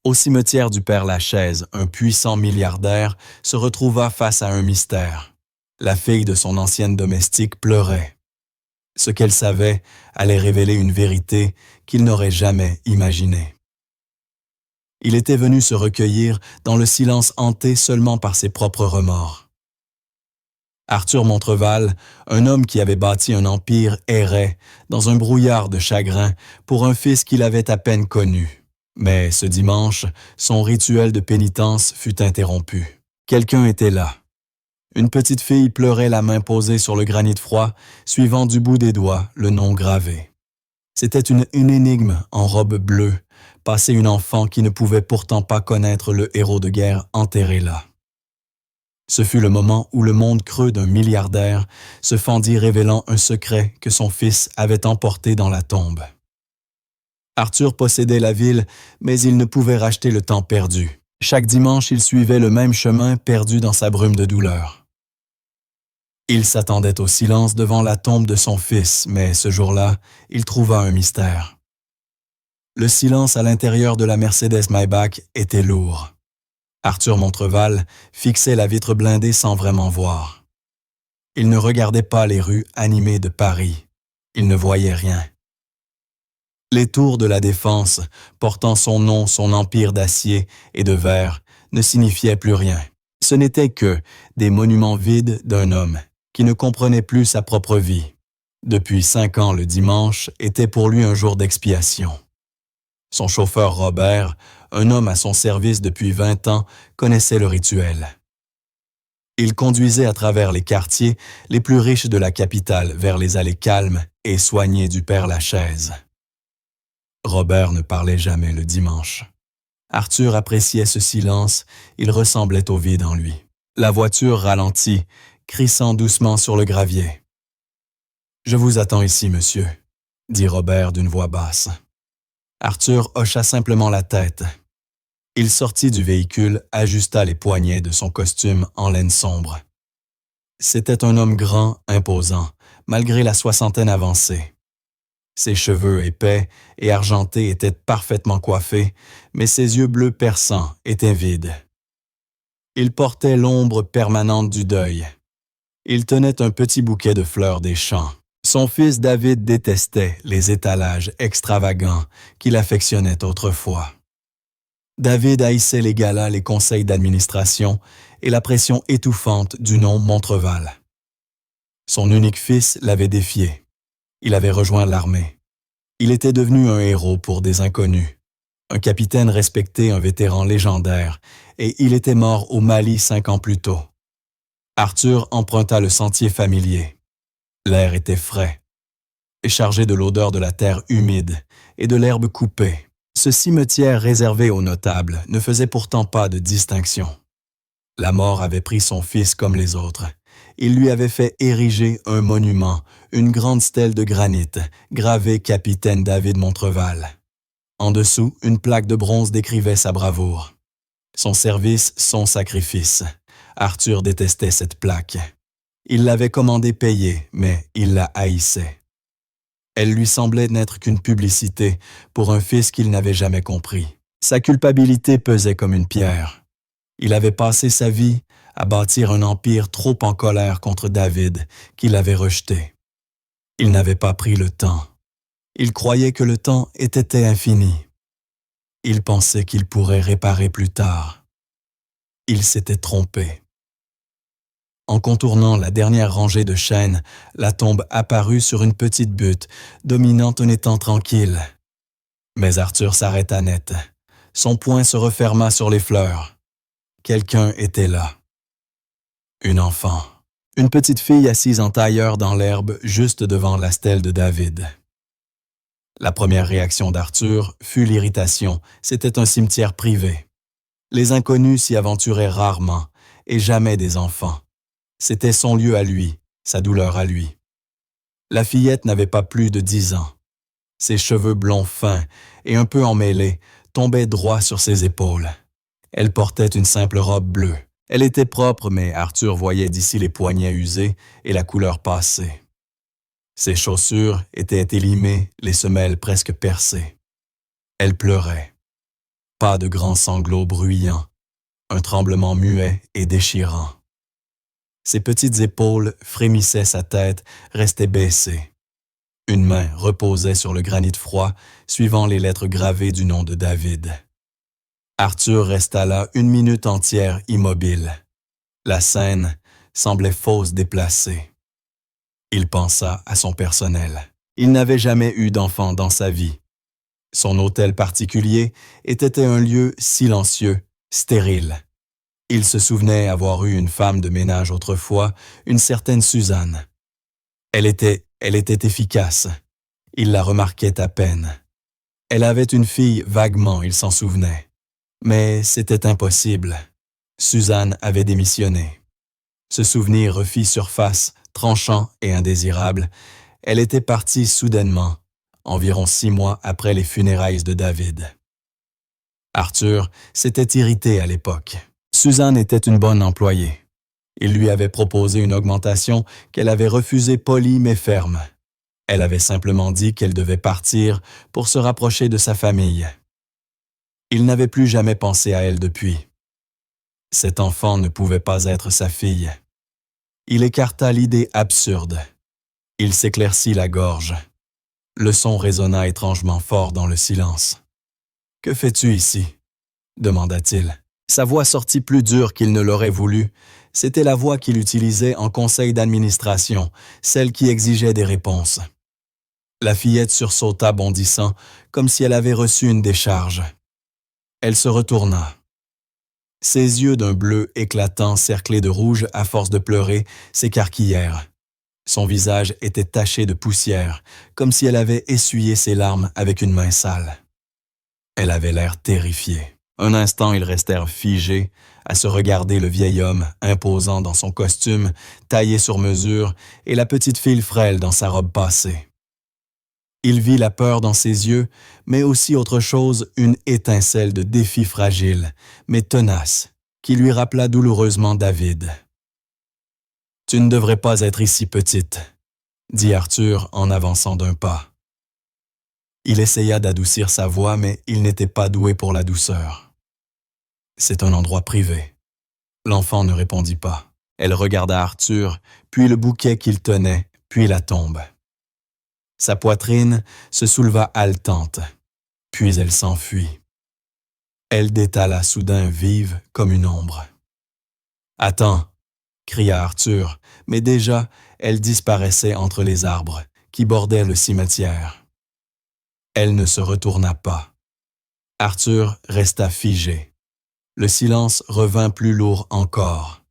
Au cimetière du Père-Lachaise, un puissant milliardaire se retrouva face à un mystère. La fille de son ancienne domestique pleurait. Ce qu'elle savait allait révéler une vérité qu'il n'aurait jamais imaginée. Il était venu se recueillir dans le silence hanté seulement par ses propres remords. Arthur Montreval, un homme qui avait bâti un empire, errait dans un brouillard de chagrin pour un fils qu'il avait à peine connu. Mais ce dimanche, son rituel de pénitence fut interrompu. Quelqu'un était là. Une petite fille pleurait la main posée sur le granit froid, suivant du bout des doigts le nom gravé. C'était une énigme en robe bleue, passée une enfant qui ne pouvait pourtant pas connaître le héros de guerre enterré là. Ce fut le moment où le monde creux d'un milliardaire se fendit révélant un secret que son fils avait emporté dans la tombe. Arthur possédait la ville, mais il ne pouvait racheter le temps perdu. Chaque dimanche, il suivait le même chemin perdu dans sa brume de douleur. Il s'attendait au silence devant la tombe de son fils, mais ce jour-là, il trouva un mystère. Le silence à l'intérieur de la Mercedes Maybach était lourd. Arthur Montreval fixait la vitre blindée sans vraiment voir. Il ne regardait pas les rues animées de Paris. Il ne voyait rien. Les tours de la Défense, portant son nom, son empire d'acier et de verre, ne signifiaient plus rien. Ce n'étaient que des monuments vides d'un homme qui ne comprenait plus sa propre vie. Depuis 5 ans, le dimanche était pour lui un jour d'expiation. Son chauffeur Robert, un homme à son service depuis 20 ans, connaissait le rituel. Il conduisait à travers les quartiers les plus riches de la capitale vers les allées calmes et soignées du Père-Lachaise. Robert ne parlait jamais le dimanche. Arthur appréciait ce silence, il ressemblait au vide en lui. La voiture ralentit, crissant doucement sur le gravier. « Je vous attends ici, monsieur », dit Robert d'une voix basse. Arthur hocha simplement la tête. Il sortit du véhicule, ajusta les poignets de son costume en laine sombre. C'était un homme grand, imposant, malgré la soixantaine avancée. Ses cheveux épais et argentés étaient parfaitement coiffés, mais ses yeux bleus perçants étaient vides. Il portait l'ombre permanente du deuil. Il tenait un petit bouquet de fleurs des champs. Son fils David détestait les étalages extravagants qu'il affectionnait autrefois. David haïssait les galas, les conseils d'administration et la pression étouffante du nom Montreval. Son unique fils l'avait défié. Il avait rejoint l'armée. Il était devenu un héros pour des inconnus. Un capitaine respecté, un vétéran légendaire, et il était mort au Mali 5 ans plus tôt. Arthur emprunta le sentier familier. L'air était frais et chargé de l'odeur de la terre humide et de l'herbe coupée. Ce cimetière réservé aux notables ne faisait pourtant pas de distinction. La mort avait pris son fils comme les autres. Il lui avait fait ériger un monument, une grande stèle de granit, gravée Capitaine David Montreval. En dessous, une plaque de bronze décrivait sa bravoure. Son service, son sacrifice. Arthur détestait cette plaque. Il l'avait commandée payée, mais il la haïssait. Elle lui semblait n'être qu'une publicité pour un fils qu'il n'avait jamais compris. Sa culpabilité pesait comme une pierre. Il avait passé sa vie à bâtir un empire trop en colère contre David, qu'il avait rejeté. Il n'avait pas pris le temps. Il croyait que le temps était infini. Il pensait qu'il pourrait réparer plus tard. Il s'était trompé. En contournant la dernière rangée de chênes, la tombe apparut sur une petite butte, dominant un étang tranquille. Mais Arthur s'arrêta net. Son poing se referma sur les fleurs. Quelqu'un était là. Une enfant. Une petite fille assise en tailleur dans l'herbe juste devant la stèle de David. La première réaction d'Arthur fut l'irritation. C'était un cimetière privé. Les inconnus s'y aventuraient rarement, et jamais des enfants. C'était son lieu à lui, sa douleur à lui. La fillette n'avait pas plus de 10 ans. Ses cheveux blonds fins et un peu emmêlés tombaient droit sur ses épaules. Elle portait une simple robe bleue. Elle était propre, mais Arthur voyait d'ici les poignets usés et la couleur passée. Ses chaussures étaient élimées, les semelles presque percées. Elle pleurait. pas de grands sanglots bruyants, un tremblement muet et déchirant. Ses petites épaules frémissaient, sa tête restait baissée. Une main reposait sur le granit froid, suivant les lettres gravées du nom de David. Arthur resta là 1 minute entière immobile. La scène semblait fausse, déplacée. Il pensa à son personnel. Il n'avait jamais eu d'enfant dans sa vie. Son hôtel particulier était un lieu silencieux, stérile. Il se souvenait avoir eu une femme de ménage autrefois, une certaine Suzanne. Elle était efficace. Il la remarquait à peine. Elle avait une fille vaguement, il s'en souvenait. Mais c'était impossible. Suzanne avait démissionné. Ce souvenir refit surface, tranchant et indésirable. Elle était partie soudainement, environ 6 mois après les funérailles de David. Arthur s'était irrité à l'époque. Suzanne était une bonne employée. Il lui avait proposé une augmentation qu'elle avait refusée polie mais ferme. Elle avait simplement dit qu'elle devait partir pour se rapprocher de sa famille. Il n'avait plus jamais pensé à elle depuis. Cet enfant ne pouvait pas être sa fille. Il écarta l'idée absurde. Il s'éclaircit la gorge. Le son résonna étrangement fort dans le silence. « Que fais-tu ici » demanda-t-il. Sa voix sortit plus dure qu'il ne l'aurait voulu. C'était la voix qu'il utilisait en conseil d'administration, celle qui exigeait des réponses. La fillette sursauta bondissant, comme si elle avait reçu une décharge. Elle se retourna. Ses yeux d'un bleu éclatant cerclés de rouge à force de pleurer s'écarquillèrent. Son visage était taché de poussière, comme si elle avait essuyé ses larmes avec une main sale. Elle avait l'air terrifiée. Un instant, ils restèrent figés, à se regarder le vieil homme, imposant dans son costume, taillé sur mesure, et la petite fille frêle dans sa robe passée. Il vit la peur dans ses yeux, mais aussi autre chose, une étincelle de défi fragile, mais tenace, qui lui rappela douloureusement David. « Tu ne devrais pas être ici, petite, » dit Arthur en avançant d'un pas. Il essaya d'adoucir sa voix, mais il n'était pas doué pour la douceur. « C'est un endroit privé. » L'enfant ne répondit pas. Elle regarda Arthur, puis le bouquet qu'il tenait, puis la tombe. Sa poitrine se souleva haletante, puis elle s'enfuit. Elle détala soudain vive comme une ombre. « Attends !» cria Arthur, mais déjà elle disparaissait entre les arbres qui bordaient le cimetière. Elle ne se retourna pas. Arthur resta figé. Le silence revint plus lourd encore.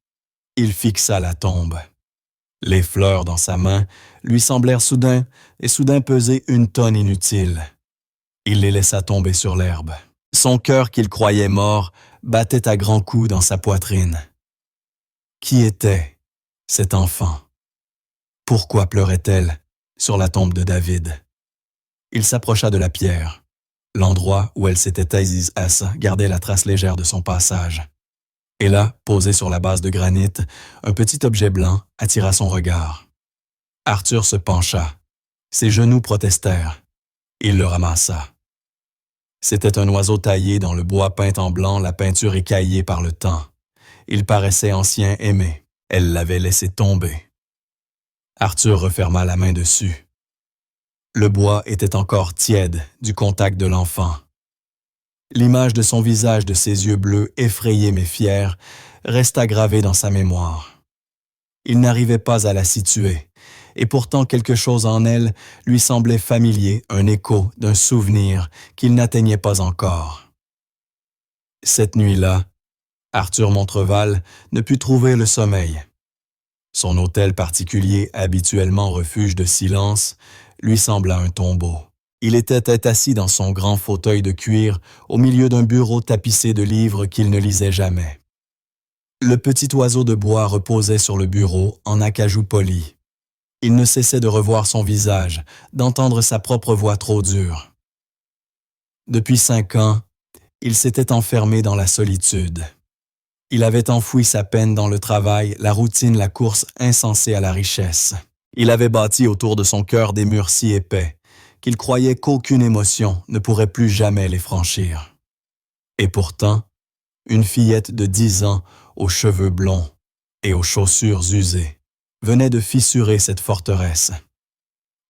Il fixa la tombe. Les fleurs dans sa main lui semblèrent soudain peser 1 tonne inutile. Il les laissa tomber sur l'herbe. Son cœur qu'il croyait mort battait à grands coups dans sa poitrine. Qui était cet enfant? Pourquoi pleurait-elle sur la tombe de David? Il s'approcha de la pierre. L'endroit où elle s'était assise gardait la trace légère de son passage. Et là, posé sur la base de granit, un petit objet blanc attira son regard. Arthur se pencha. Ses genoux protestèrent. Il le ramassa. C'était un oiseau taillé dans le bois peint en blanc, la peinture écaillée par le temps. Il paraissait ancien, aimé. Elle l'avait laissé tomber. Arthur referma la main dessus. Le bois était encore tiède du contact de l'enfant. L'image de son visage, de ses yeux bleus, effrayés mais fiers, resta gravée dans sa mémoire. Il n'arrivait pas à la situer, et pourtant quelque chose en elle lui semblait familier, un écho d'un souvenir qu'il n'atteignait pas encore. Cette nuit-là, Arthur Montreval ne put trouver le sommeil. Son hôtel particulier, habituellement refuge de silence, lui sembla un tombeau. Il était assis dans son grand fauteuil de cuir au milieu d'un bureau tapissé de livres qu'il ne lisait jamais. Le petit oiseau de bois reposait sur le bureau en acajou poli. Il ne cessait de revoir son visage, d'entendre sa propre voix trop dure. Depuis 5 ans, il s'était enfermé dans la solitude. Il avait enfoui sa peine dans le travail, la routine, la course insensée à la richesse. Il avait bâti autour de son cœur des murs si épais qu'il croyait qu'aucune émotion ne pourrait plus jamais les franchir. Et pourtant, une fillette de 10 ans, aux cheveux blonds et aux chaussures usées, venait de fissurer cette forteresse.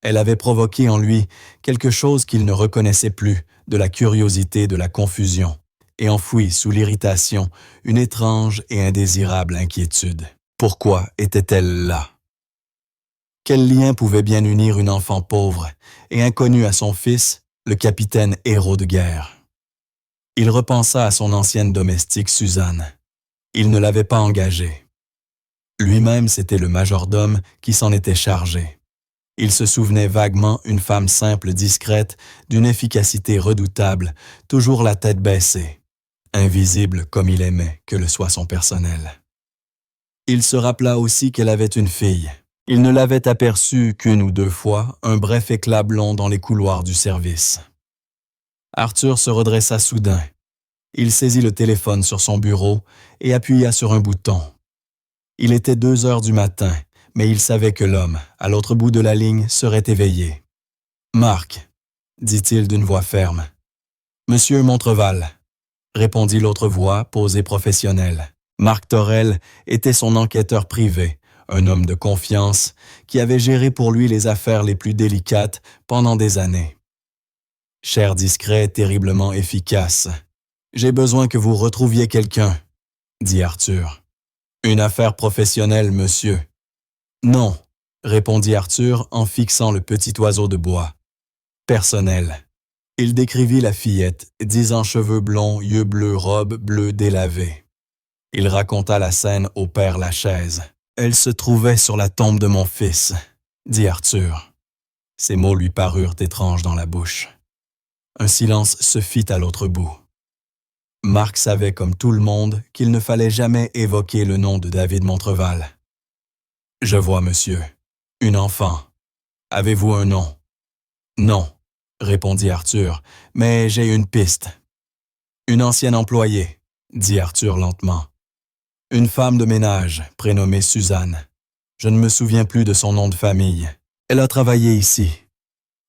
Elle avait provoqué en lui quelque chose qu'il ne reconnaissait plus, de la curiosité, de la confusion, et enfoui sous l'irritation une étrange et indésirable inquiétude. Pourquoi était-elle là? Quel lien pouvait bien unir une enfant pauvre et inconnue à son fils, le capitaine héros de guerre? Il repensa à son ancienne domestique Suzanne. Il ne l'avait pas engagée. Lui-même, c'était le majordome qui s'en était chargé. Il se souvenait vaguement une femme simple, discrète, d'une efficacité redoutable, toujours la tête baissée, invisible comme il aimait que le soit son personnel. Il se rappela aussi qu'elle avait une fille. Il ne l'avait aperçue qu'une ou deux fois, un bref éclat blond dans les couloirs du service. Arthur se redressa soudain. Il saisit le téléphone sur son bureau et appuya sur un bouton. Il était 2 heures du matin, mais il savait que l'homme, à l'autre bout de la ligne, serait éveillé. « Marc, » dit-il d'une voix ferme. « Monsieur Montreval, » répondit l'autre voix, posée professionnelle. Marc Torel était son enquêteur privé, un homme de confiance qui avait géré pour lui les affaires les plus délicates pendant des années. « Cher discret, terriblement efficace, j'ai besoin que vous retrouviez quelqu'un, » dit Arthur. « Une affaire professionnelle, monsieur. »« Non, » répondit Arthur en fixant le petit oiseau de bois. « Personnel. » Il décrivit la fillette, 10 ans, cheveux blonds, yeux bleus, robe bleue délavée. Il raconta la scène au père Lachaise. « Elle se trouvait sur la tombe de mon fils, » dit Arthur. Ces mots lui parurent étranges dans la bouche. Un silence se fit à l'autre bout. Marc savait comme tout le monde qu'il ne fallait jamais évoquer le nom de David Montreval. « Je vois, monsieur. Une enfant. Avez-vous un nom? »« Non, » répondit Arthur, « mais j'ai une piste. »« Une ancienne employée, » dit Arthur lentement. « Une femme de ménage, prénommée Suzanne. Je ne me souviens plus de son nom de famille. Elle a travaillé ici.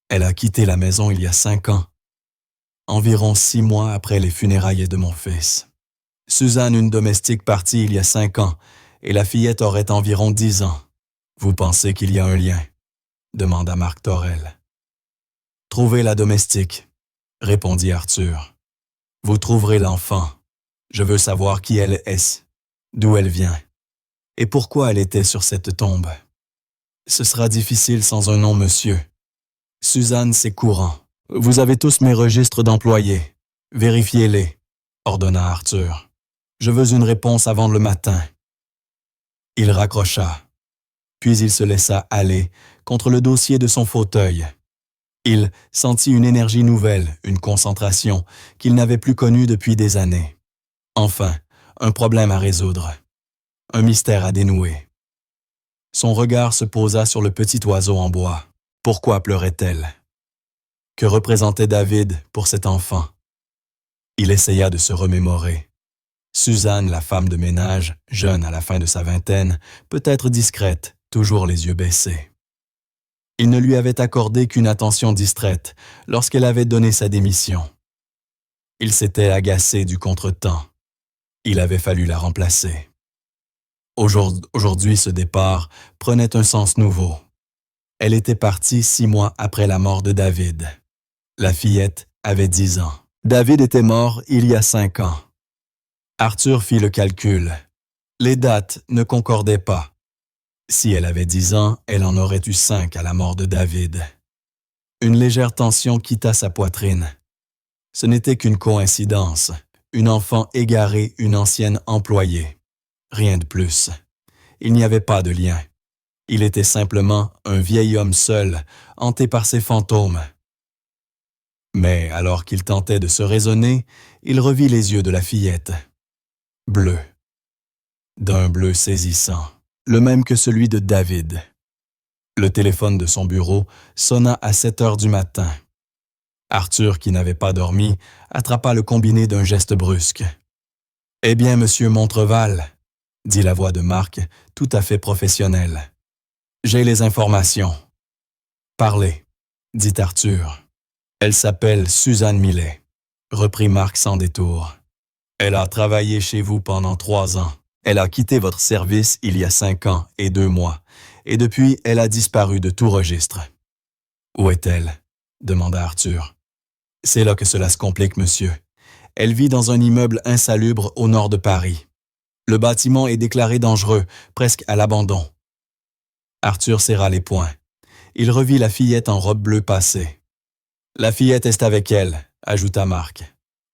Elle a quitté la maison il y a 5 ans. Environ 6 mois après les funérailles de mon fils. Suzanne, une domestique partie il y a 5 ans, et la fillette aurait environ 10 ans. Vous pensez qu'il y a un lien? Demanda Marc Torel. Trouvez la domestique, répondit Arthur. Vous trouverez l'enfant. Je veux savoir qui elle est, d'où elle vient, et pourquoi elle était sur cette tombe. Ce sera difficile sans un nom, monsieur. Suzanne, c'est courant. Vous avez tous mes registres d'employés. Vérifiez-les, ordonna Arthur. Je veux une réponse avant le matin. Il raccrocha. Puis il se laissa aller contre le dossier de son fauteuil. Il sentit une énergie nouvelle, une concentration qu'il n'avait plus connue depuis des années. Enfin, un problème à résoudre. Un mystère à dénouer. Son regard se posa sur le petit oiseau en bois. Pourquoi pleurait-elle? Que représentait David pour cet enfant? Il essaya de se remémorer. Suzanne, la femme de ménage, jeune à la fin de sa vingtaine, peut-être discrète, toujours les yeux baissés. Il ne lui avait accordé qu'une attention distraite lorsqu'elle avait donné sa démission. Il s'était agacé du contretemps. Il avait fallu la remplacer. Aujourd'hui, ce départ prenait un sens nouveau. Elle était partie 6 mois après la mort de David. La fillette avait 10 ans. David était mort il y a 5 ans. Arthur fit le calcul. Les dates ne concordaient pas. Si elle avait 10 ans, elle en aurait eu 5 à la mort de David. Une légère tension quitta sa poitrine. Ce n'était qu'une coïncidence. Une enfant égarée, une ancienne employée. Rien de plus. Il n'y avait pas de lien. Il était simplement un vieil homme seul, hanté par ses fantômes. Mais alors qu'il tentait de se raisonner, il revit les yeux de la fillette. Bleus. D'un bleu saisissant, le même que celui de David. Le téléphone de son bureau sonna à 7 heures du matin. Arthur, qui n'avait pas dormi, attrapa le combiné d'un geste brusque. « Eh bien, monsieur Montreval, » dit la voix de Marc, tout à fait professionnelle. « J'ai les informations. »« Parlez, » dit Arthur. « Elle s'appelle Suzanne Millet, » reprit Marc sans détour. Elle a travaillé chez vous pendant 3 ans. Elle a quitté votre service il y a 5 ans et 2 mois, et depuis, elle a disparu de tout registre. Où est-elle? Demanda Arthur. C'est là que cela se complique, monsieur. Elle vit dans un immeuble insalubre au nord de Paris. Le bâtiment est déclaré dangereux, presque à l'abandon. Arthur serra les poings. Il revit la fillette en robe bleue passer. La fillette est avec elle, ajouta Marc.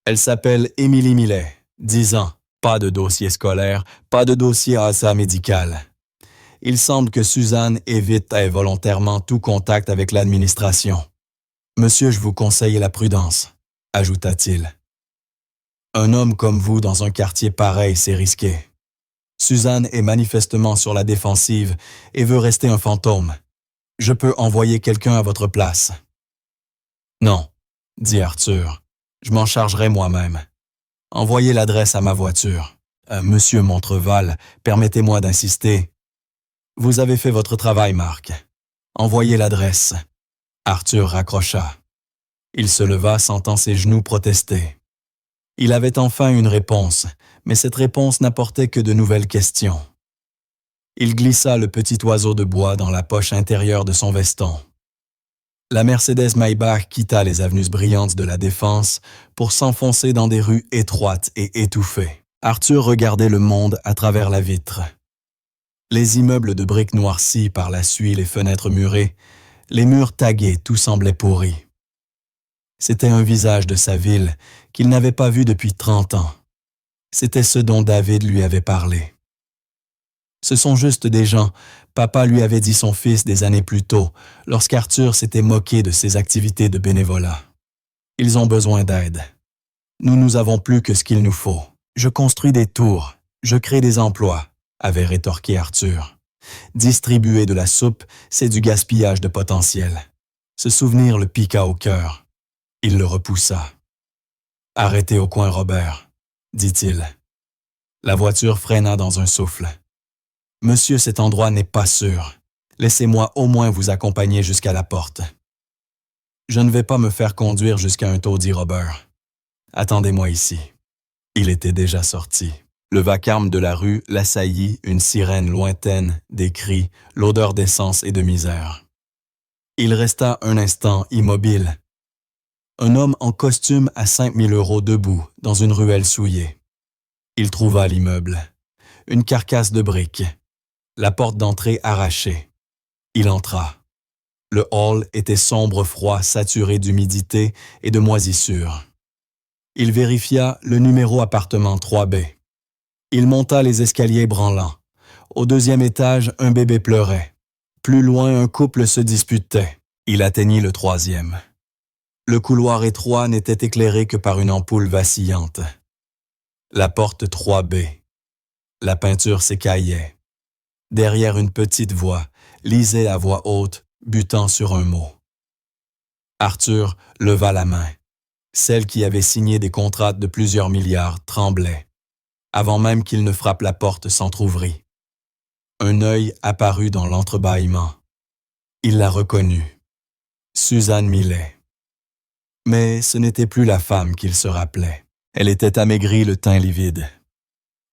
Elle s'appelle Émilie Millet, 10 ans, pas de dossier scolaire, pas de dossier ASA médical. Il semble que Suzanne évite involontairement tout contact avec l'administration. Monsieur, je vous conseille la prudence, ajouta-t-il. Un homme comme vous dans un quartier pareil, c'est risqué. Suzanne est manifestement sur la défensive et veut rester un fantôme. Je peux envoyer quelqu'un à votre place. Non, dit Arthur. Je m'en chargerai moi-même. Envoyez l'adresse à ma voiture. Monsieur Montreval, permettez-moi d'insister. Vous avez fait votre travail, Marc. Envoyez l'adresse. Arthur raccrocha. Il se leva, sentant ses genoux protester. Il avait enfin une réponse, mais cette réponse n'apportait que de nouvelles questions. Il glissa le petit oiseau de bois dans la poche intérieure de son veston. La Mercedes Maybach quitta les avenues brillantes de la Défense pour s'enfoncer dans des rues étroites et étouffées. Arthur regardait le monde à travers la vitre. Les immeubles de briques noircies par la suie, les fenêtres murées, les murs tagués, tout semblait pourri. C'était un visage de sa ville qu'il n'avait pas vu depuis 30 ans. C'était ce dont David lui avait parlé. Ce sont juste des gens, papa lui avait dit son fils des années plus tôt, lorsqu'Arthur s'était moqué de ses activités de bénévolat. Ils ont besoin d'aide. Nous avons plus que ce qu'il nous faut. Je construis des tours, je crée des emplois, avait rétorqué Arthur. Distribuer de la soupe, c'est du gaspillage de potentiel. Ce souvenir le piqua au cœur. Il le repoussa. « Arrêtez au coin, Robert, » dit-il. La voiture freina dans un souffle. « Monsieur, cet endroit n'est pas sûr. Laissez-moi au moins vous accompagner jusqu'à la porte. »« Je ne vais pas me faire conduire jusqu'à un taudis, Robert. Attendez-moi ici. » Il était déjà sorti. Le vacarme de la rue l'assaillit, une sirène lointaine, des cris, l'odeur d'essence et de misère. Il resta un instant immobile. Un homme en costume à 5 000 € debout, dans une ruelle souillée. Il trouva l'immeuble. Une carcasse de briques. La porte d'entrée arrachée. Il entra. Le hall était sombre, froid, saturé d'humidité et de moisissure. Il vérifia le numéro appartement 3B. Il monta les escaliers branlants. Au 2e étage, un bébé pleurait. Plus loin, un couple se disputait. Il atteignit le 3e. Le couloir étroit n'était éclairé que par une ampoule vacillante. La porte 3B. La peinture s'écaillait. Derrière une petite voix, lisait à voix haute, butant sur un mot. Arthur leva la main. Celle qui avait signé des contrats de plusieurs milliards tremblait. Avant même qu'il ne frappe la porte s'entr'ouvrit. Un œil apparut dans l'entrebâillement. Il la reconnut. Suzanne Millet. Mais ce n'était plus la femme qu'il se rappelait. Elle était amaigrie, le teint livide.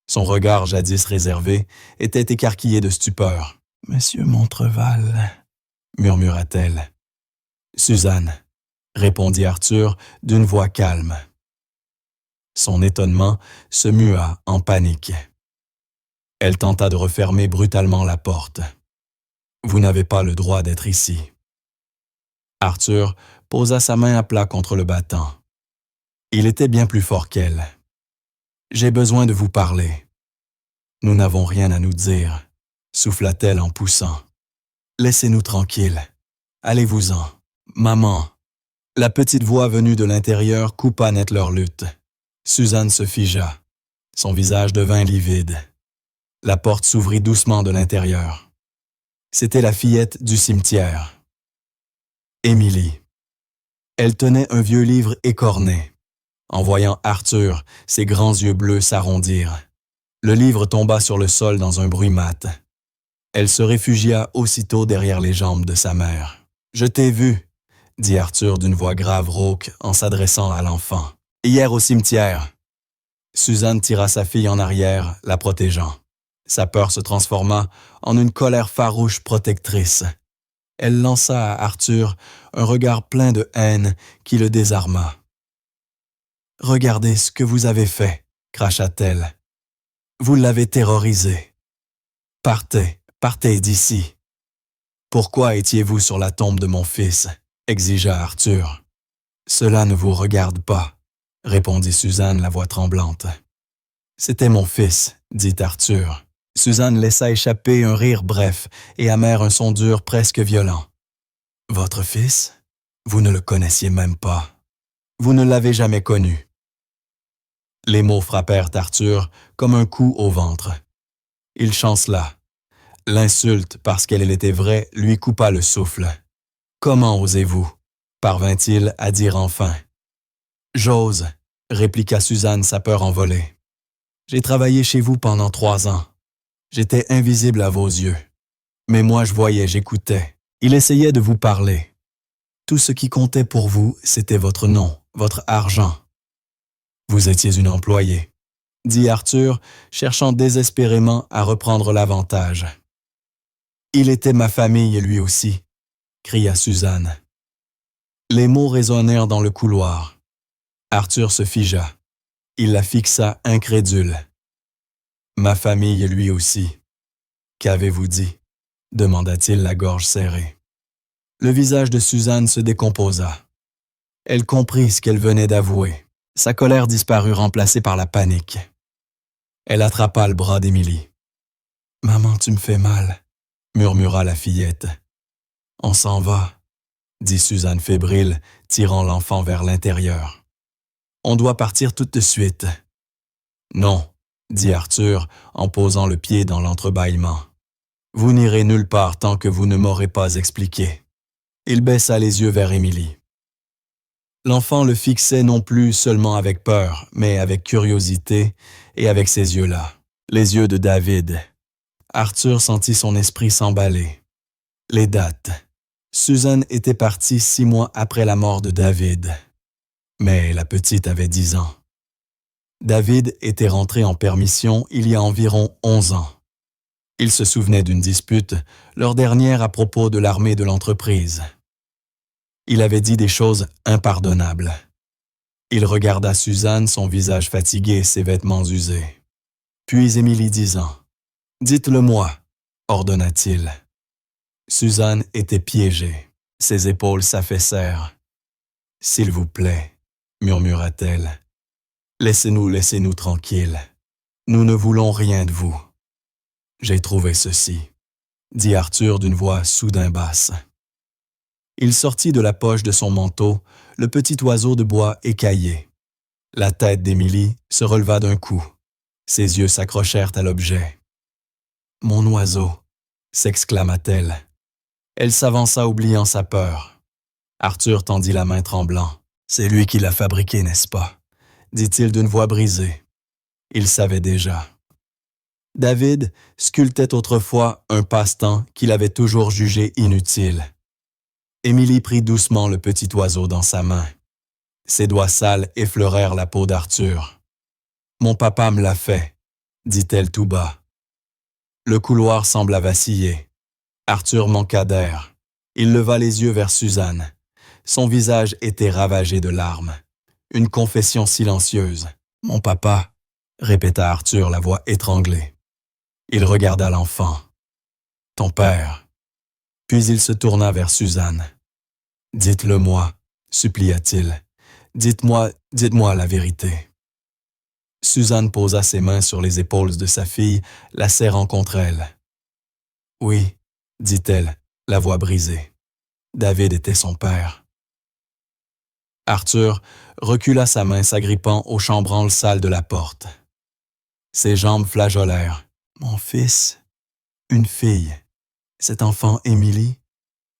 Son regard jadis réservé était écarquillé de stupeur. « Monsieur Montreval, » murmura-t-elle. « Suzanne, » répondit Arthur d'une voix calme. Son étonnement se mua en panique. Elle tenta de refermer brutalement la porte. « Vous n'avez pas le droit d'être ici. » Arthur posa sa main à plat contre le battant. Il était bien plus fort qu'elle. « J'ai besoin de vous parler. »« Nous n'avons rien à nous dire, » souffla-t-elle en poussant. « Laissez-nous tranquilles. Allez-vous-en. Maman. » La petite voix venue de l'intérieur coupa net leur lutte. Suzanne se figea. Son visage devint livide. La porte s'ouvrit doucement de l'intérieur. C'était la fillette du cimetière. Émilie. Elle tenait un vieux livre écorné. En voyant Arthur, ses grands yeux bleus s'arrondirent. Le livre tomba sur le sol dans un bruit mat. Elle se réfugia aussitôt derrière les jambes de sa mère. « Je t'ai vu, » dit Arthur d'une voix grave rauque en s'adressant à l'enfant. « Hier au cimetière. » Suzanne tira sa fille en arrière, la protégeant. Sa peur se transforma en une colère farouche protectrice. Elle lança à Arthur un regard plein de haine qui le désarma. « Regardez ce que vous avez fait, » cracha-t-elle. « Vous l'avez terrorisé. Partez, partez d'ici. »« Pourquoi étiez-vous sur la tombe de mon fils ?» exigea Arthur. « Cela ne vous regarde pas, » répondit Suzanne, la voix tremblante. « C'était mon fils, » dit Arthur. Suzanne laissa échapper un rire bref et amer, un son dur presque violent. « Votre fils? Vous ne le connaissiez même pas. Vous ne l'avez jamais connu. » Les mots frappèrent Arthur comme un coup au ventre. Il chancela. L'insulte, parce qu'elle était vraie, lui coupa le souffle. « Comment osez-vous » parvint-il à dire enfin. « J'ose » répliqua Suzanne, sa peur envolée. « J'ai travaillé chez vous pendant 3 ans. J'étais invisible à vos yeux. Mais moi, je voyais, j'écoutais. Il essayait de vous parler. Tout ce qui comptait pour vous, c'était votre nom, votre argent. Vous étiez une employée, » dit Arthur, cherchant désespérément à reprendre l'avantage. « Il était ma famille, lui aussi, » cria Suzanne. Les mots résonnèrent dans le couloir. Arthur se figea. Il la fixa incrédule. « Ma famille, lui aussi. Qu'avez-vous dit ?» demanda-t-il, la gorge serrée. Le visage de Suzanne se décomposa. Elle comprit ce qu'elle venait d'avouer. Sa colère disparut, remplacée par la panique. Elle attrapa le bras d'Émilie. « Maman, tu me fais mal, » murmura la fillette. « On s'en va, » dit Suzanne fébrile, tirant l'enfant vers l'intérieur. « On doit partir tout de suite. »« Non, » dit Arthur en posant le pied dans l'entrebâillement. « Vous n'irez nulle part tant que vous ne m'aurez pas expliqué. » Il baissa les yeux vers Émilie. L'enfant le fixait non plus seulement avec peur, mais avec curiosité et avec ces yeux-là, les yeux de David. Arthur sentit son esprit s'emballer. Les dates. Suzanne était partie 6 mois après la mort de David. Mais la petite avait 10 ans. David était rentré en permission il y a environ 11 ans. Il se souvenait d'une dispute, leur dernière à propos de l'armée de l'entreprise. Il avait dit des choses impardonnables. Il regarda Suzanne, son visage fatigué et ses vêtements usés. Puis Émilie disant « Dites-le-moi » ordonna-t-il. Suzanne était piégée. Ses épaules s'affaissèrent. « S'il vous plaît » murmura-t-elle. « Laissez-nous tranquilles. Nous ne voulons rien de vous. » « J'ai trouvé ceci » dit Arthur d'une voix soudain basse. Il sortit de la poche de son manteau le petit oiseau de bois écaillé. La tête d'Émilie se releva d'un coup. Ses yeux s'accrochèrent à l'objet. « Mon oiseau » s'exclama-t-elle. Elle s'avança oubliant sa peur. Arthur tendit la main tremblant. « C'est lui qui l'a fabriqué, n'est-ce pas ?» dit-il d'une voix brisée. Il savait déjà. David sculptait autrefois un passe-temps qu'il avait toujours jugé inutile. Émilie prit doucement le petit oiseau dans sa main. Ses doigts sales effleurèrent la peau d'Arthur. « Mon papa me l'a fait » dit-elle tout bas. Le couloir sembla vaciller. Arthur manqua d'air. Il leva les yeux vers Suzanne. Son visage était ravagé de larmes. Une confession silencieuse. « Mon papa » répéta Arthur, la voix étranglée. Il regarda l'enfant. « Ton père. » Puis il se tourna vers Suzanne. « Dites-le-moi, » supplia-t-il. « Dites-moi la vérité. » Suzanne posa ses mains sur les épaules de sa fille, la serrant contre elle. « Oui, » dit-elle, la voix brisée. « David était son père. » Arthur recula sa main, s'agrippant au chambranle sale de la porte. Ses jambes flageolèrent. « Mon fils, une fille. Cet enfant, Émilie,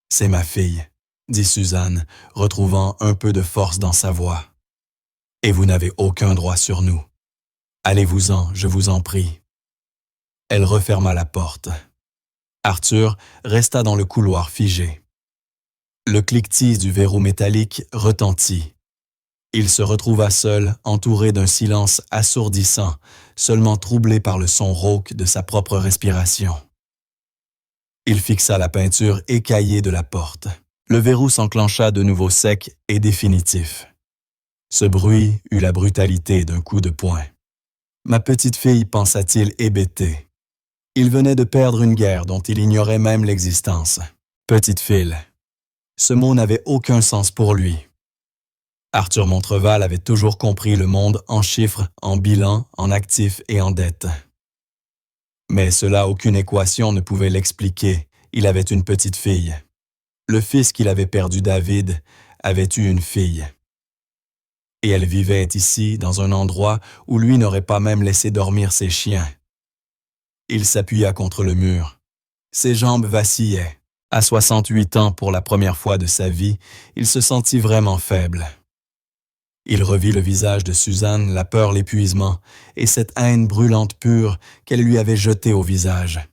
c'est ma fille, » dit Suzanne, retrouvant un peu de force dans sa voix. « Et vous n'avez aucun droit sur nous. Allez-vous-en, je vous en prie. » Elle referma la porte. Arthur resta dans le couloir figé. Le cliquetis du verrou métallique retentit. Il se retrouva seul, entouré d'un silence assourdissant, seulement troublé par le son rauque de sa propre respiration. Il fixa la peinture écaillée de la porte. Le verrou s'enclencha de nouveau sec et définitif. Ce bruit eut la brutalité d'un coup de poing. Ma petite fille, pensa-t-il hébété. Il venait de perdre une guerre dont il ignorait même l'existence. Petite fille. Ce mot n'avait aucun sens pour lui. Arthur Montreval avait toujours compris le monde en chiffres, en bilan, en actifs et en dettes. Mais cela, aucune équation ne pouvait l'expliquer. Il avait une petite fille. Le fils qu'il avait perdu, David, avait eu une fille. Et elle vivait ici, dans un endroit où lui n'aurait pas même laissé dormir ses chiens. Il s'appuya contre le mur. Ses jambes vacillaient. À 68 ans, pour la première fois de sa vie, il se sentit vraiment faible. Il revit le visage de Suzanne, la peur, l'épuisement, et cette haine brûlante pure qu'elle lui avait jetée au visage.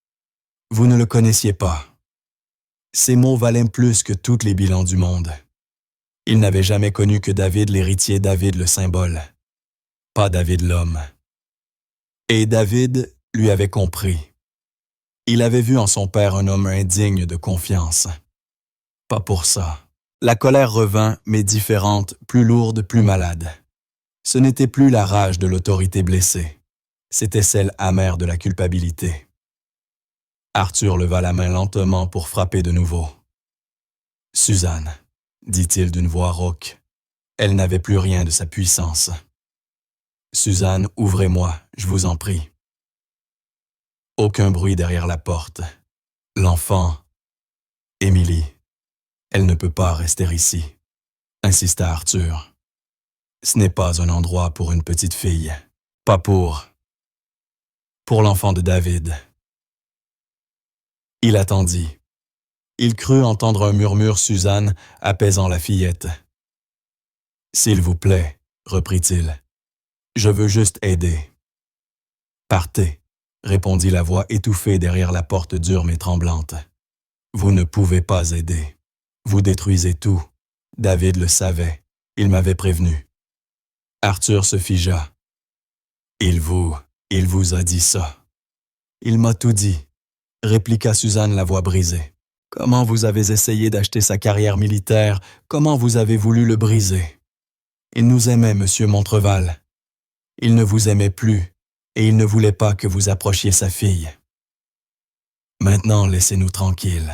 « Vous ne le connaissiez pas. » Ces mots valaient plus que tous les bilans du monde. Il n'avait jamais connu que David l'héritier, David le symbole. Pas David l'homme. Et David lui avait compris. Il avait vu en son père un homme indigne de confiance. Pas pour ça. La colère revint, mais différente, plus lourde, plus malade. Ce n'était plus la rage de l'autorité blessée. C'était celle amère de la culpabilité. Arthur leva la main lentement pour frapper de nouveau. « Suzanne, » dit-il d'une voix rauque. Elle n'avait plus rien de sa puissance. « Suzanne, ouvrez-moi, je vous en prie. » Aucun bruit derrière la porte. L'enfant, Émilie. Elle ne peut pas rester ici, insista Arthur. Ce n'est pas un endroit pour une petite fille, pas pour l'enfant de David. Il attendit. Il crut entendre un murmure Suzanne apaisant la fillette. « S'il vous plaît, reprit-il, je veux juste aider. »« Partez, » répondit la voix étouffée derrière la porte dure mais tremblante. « Vous ne pouvez pas aider. Vous détruisez tout. David le savait. Il m'avait prévenu. » Arthur se figea. « Il vous a dit ça. »« Il m'a tout dit, » répliqua Suzanne, la voix brisée. « Comment vous avez essayé d'acheter sa carrière militaire, comment vous avez voulu le briser. Il nous aimait, monsieur Montreval. Il ne vous aimait plus, et il ne voulait pas que vous approchiez sa fille. Maintenant, laissez-nous tranquilles. »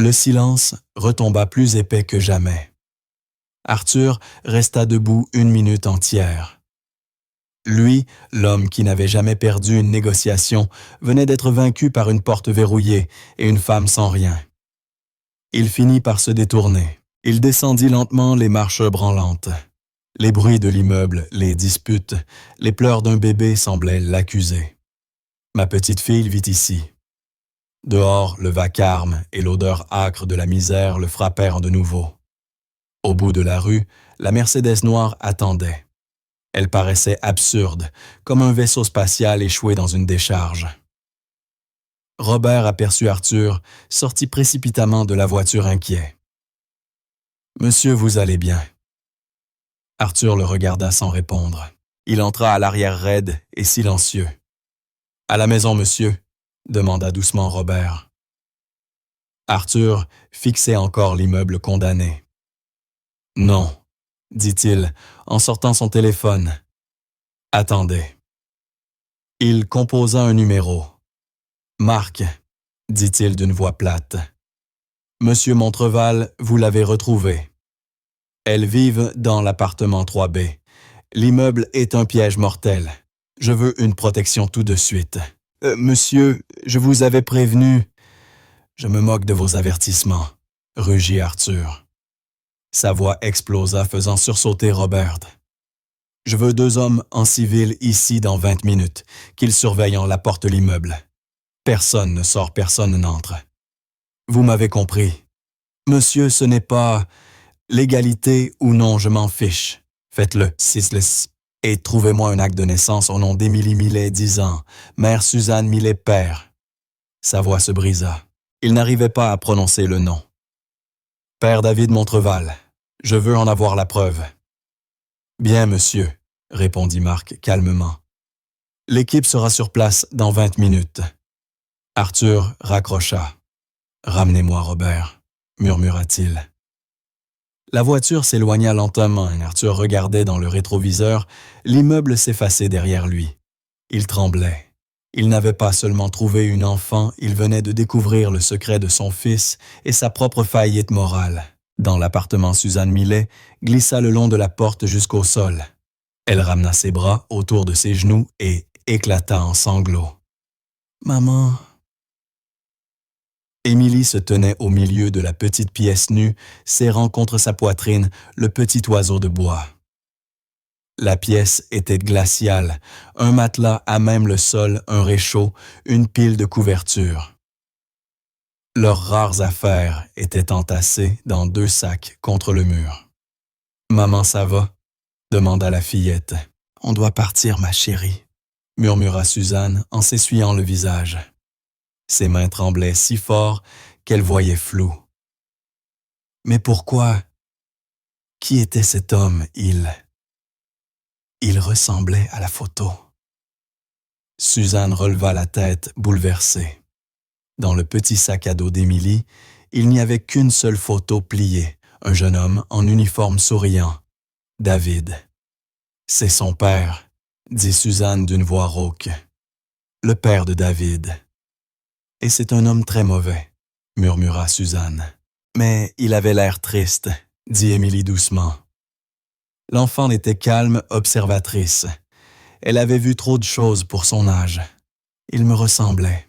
Le silence retomba plus épais que jamais. Arthur resta debout 1 minute entière. Lui, l'homme qui n'avait jamais perdu une négociation, venait d'être vaincu par une porte verrouillée et une femme sans rien. Il finit par se détourner. Il descendit lentement les marches branlantes. Les bruits de l'immeuble, les disputes, les pleurs d'un bébé semblaient l'accuser. Ma petite fille vit ici. Dehors, le vacarme et l'odeur âcre de la misère le frappèrent de nouveau. Au bout de la rue, la Mercedes noire attendait. Elle paraissait absurde, comme un vaisseau spatial échoué dans une décharge. Robert aperçut Arthur, sortit précipitamment de la voiture inquiet. « Monsieur, vous allez bien. » Arthur le regarda sans répondre. Il entra à l'arrière raide et silencieux. « À la maison, monsieur ?» demanda doucement Robert. Arthur fixait encore l'immeuble condamné. « Non, » dit-il en sortant son téléphone. « Attendez. » Il composa un numéro. « Marc, » dit-il d'une voix plate. « Monsieur Montreval, vous l'avez retrouvé. Elles vivent dans l'appartement 3B. L'immeuble est un piège mortel. Je veux une protection tout de suite. Monsieur, je vous avais prévenu. » « Je me moque de vos avertissements, » rugit Arthur. Sa voix explosa, faisant sursauter Robert. « Je veux 2 hommes en civil ici dans 20 minutes, qu'ils surveillent la porte de l'immeuble. Personne ne sort, personne n'entre. Vous m'avez compris. Monsieur, ce n'est pas l'égalité ou non, je m'en fiche. Faites-le, Sislis. Et trouvez-moi un acte de naissance au nom d'Émilie Millet, 10 ans, mère Suzanne Millet, père. » Sa voix se brisa. Il n'arrivait pas à prononcer le nom. « Père David Montreval, » Je veux en avoir la preuve. Bien, monsieur, répondit Marc calmement. L'équipe sera sur place dans 20 minutes. Arthur raccrocha. Ramenez-moi Robert, murmura-t-il. La voiture s'éloigna lentement et Arthur regardait dans le rétroviseur l'immeuble s'effacer derrière lui. Il tremblait. Il n'avait pas seulement trouvé une enfant, il venait de découvrir le secret de son fils et sa propre faillite morale. Dans l'appartement, Suzanne Millet glissa le long de la porte jusqu'au sol. Elle ramena ses bras autour de ses genoux et éclata en sanglots. « Maman !» Émilie se tenait au milieu de la petite pièce nue, serrant contre sa poitrine le petit oiseau de bois. La pièce était glaciale, un matelas à même le sol, un réchaud, une pile de couvertures. Leurs rares affaires étaient entassées dans 2 sacs contre le mur. « Maman, ça va ?» demanda la fillette. « On doit partir, ma chérie », murmura Suzanne en s'essuyant le visage. Ses mains tremblaient si fort qu'elle voyait flou. « Mais pourquoi? Qui était cet homme, il ressemblait à la photo. » Suzanne releva la tête, bouleversée. Dans le petit sac à dos d'Émilie, il n'y avait qu'une seule photo pliée, un jeune homme en uniforme souriant. David. « C'est son père », dit Suzanne d'une voix rauque. « Le père de David. » « Et c'est un homme très mauvais, » murmura Suzanne. « Mais il avait l'air triste, » dit Émilie doucement. L'enfant était calme, observatrice. Elle avait vu trop de choses pour son âge. Il me ressemblait.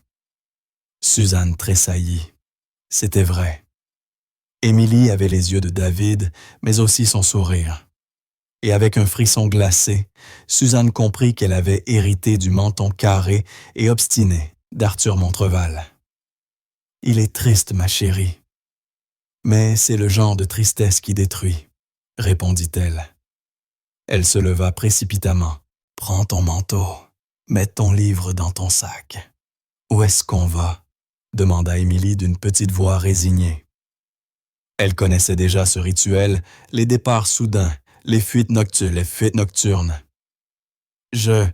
Suzanne tressaillit. C'était vrai. Émilie avait les yeux de David, mais aussi son sourire. Et avec un frisson glacé, Suzanne comprit qu'elle avait hérité du menton carré et obstiné d'Arthur Montreval. « Il est triste, ma chérie. »« Mais c'est le genre de tristesse qui détruit, » répondit-elle. Elle se leva précipitamment. « Prends ton manteau, mets ton livre dans ton sac. »« Où est-ce qu'on va ?» demanda Émilie d'une petite voix résignée. Elle connaissait déjà ce rituel, les départs soudains, les fuites nocturnes. « Je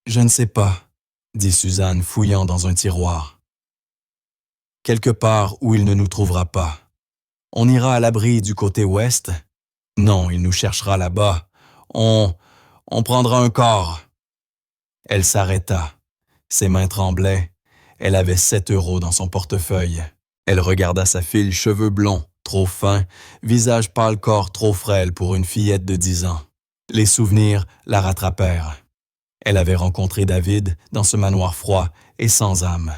ne sais pas, » dit Suzanne, fouillant dans un tiroir. « Quelque part où il ne nous trouvera pas. On ira à l'abri du côté ouest. Non, il nous cherchera là-bas. On prendra un corps. » Elle s'arrêta. Ses mains tremblaient. Elle avait 7 € dans son portefeuille. Elle regarda sa fille, cheveux blonds, trop fins, visage pâle, corps trop frêle pour une fillette de 10 ans. Les souvenirs la rattrapèrent. Elle avait rencontré David dans ce manoir froid et sans âme.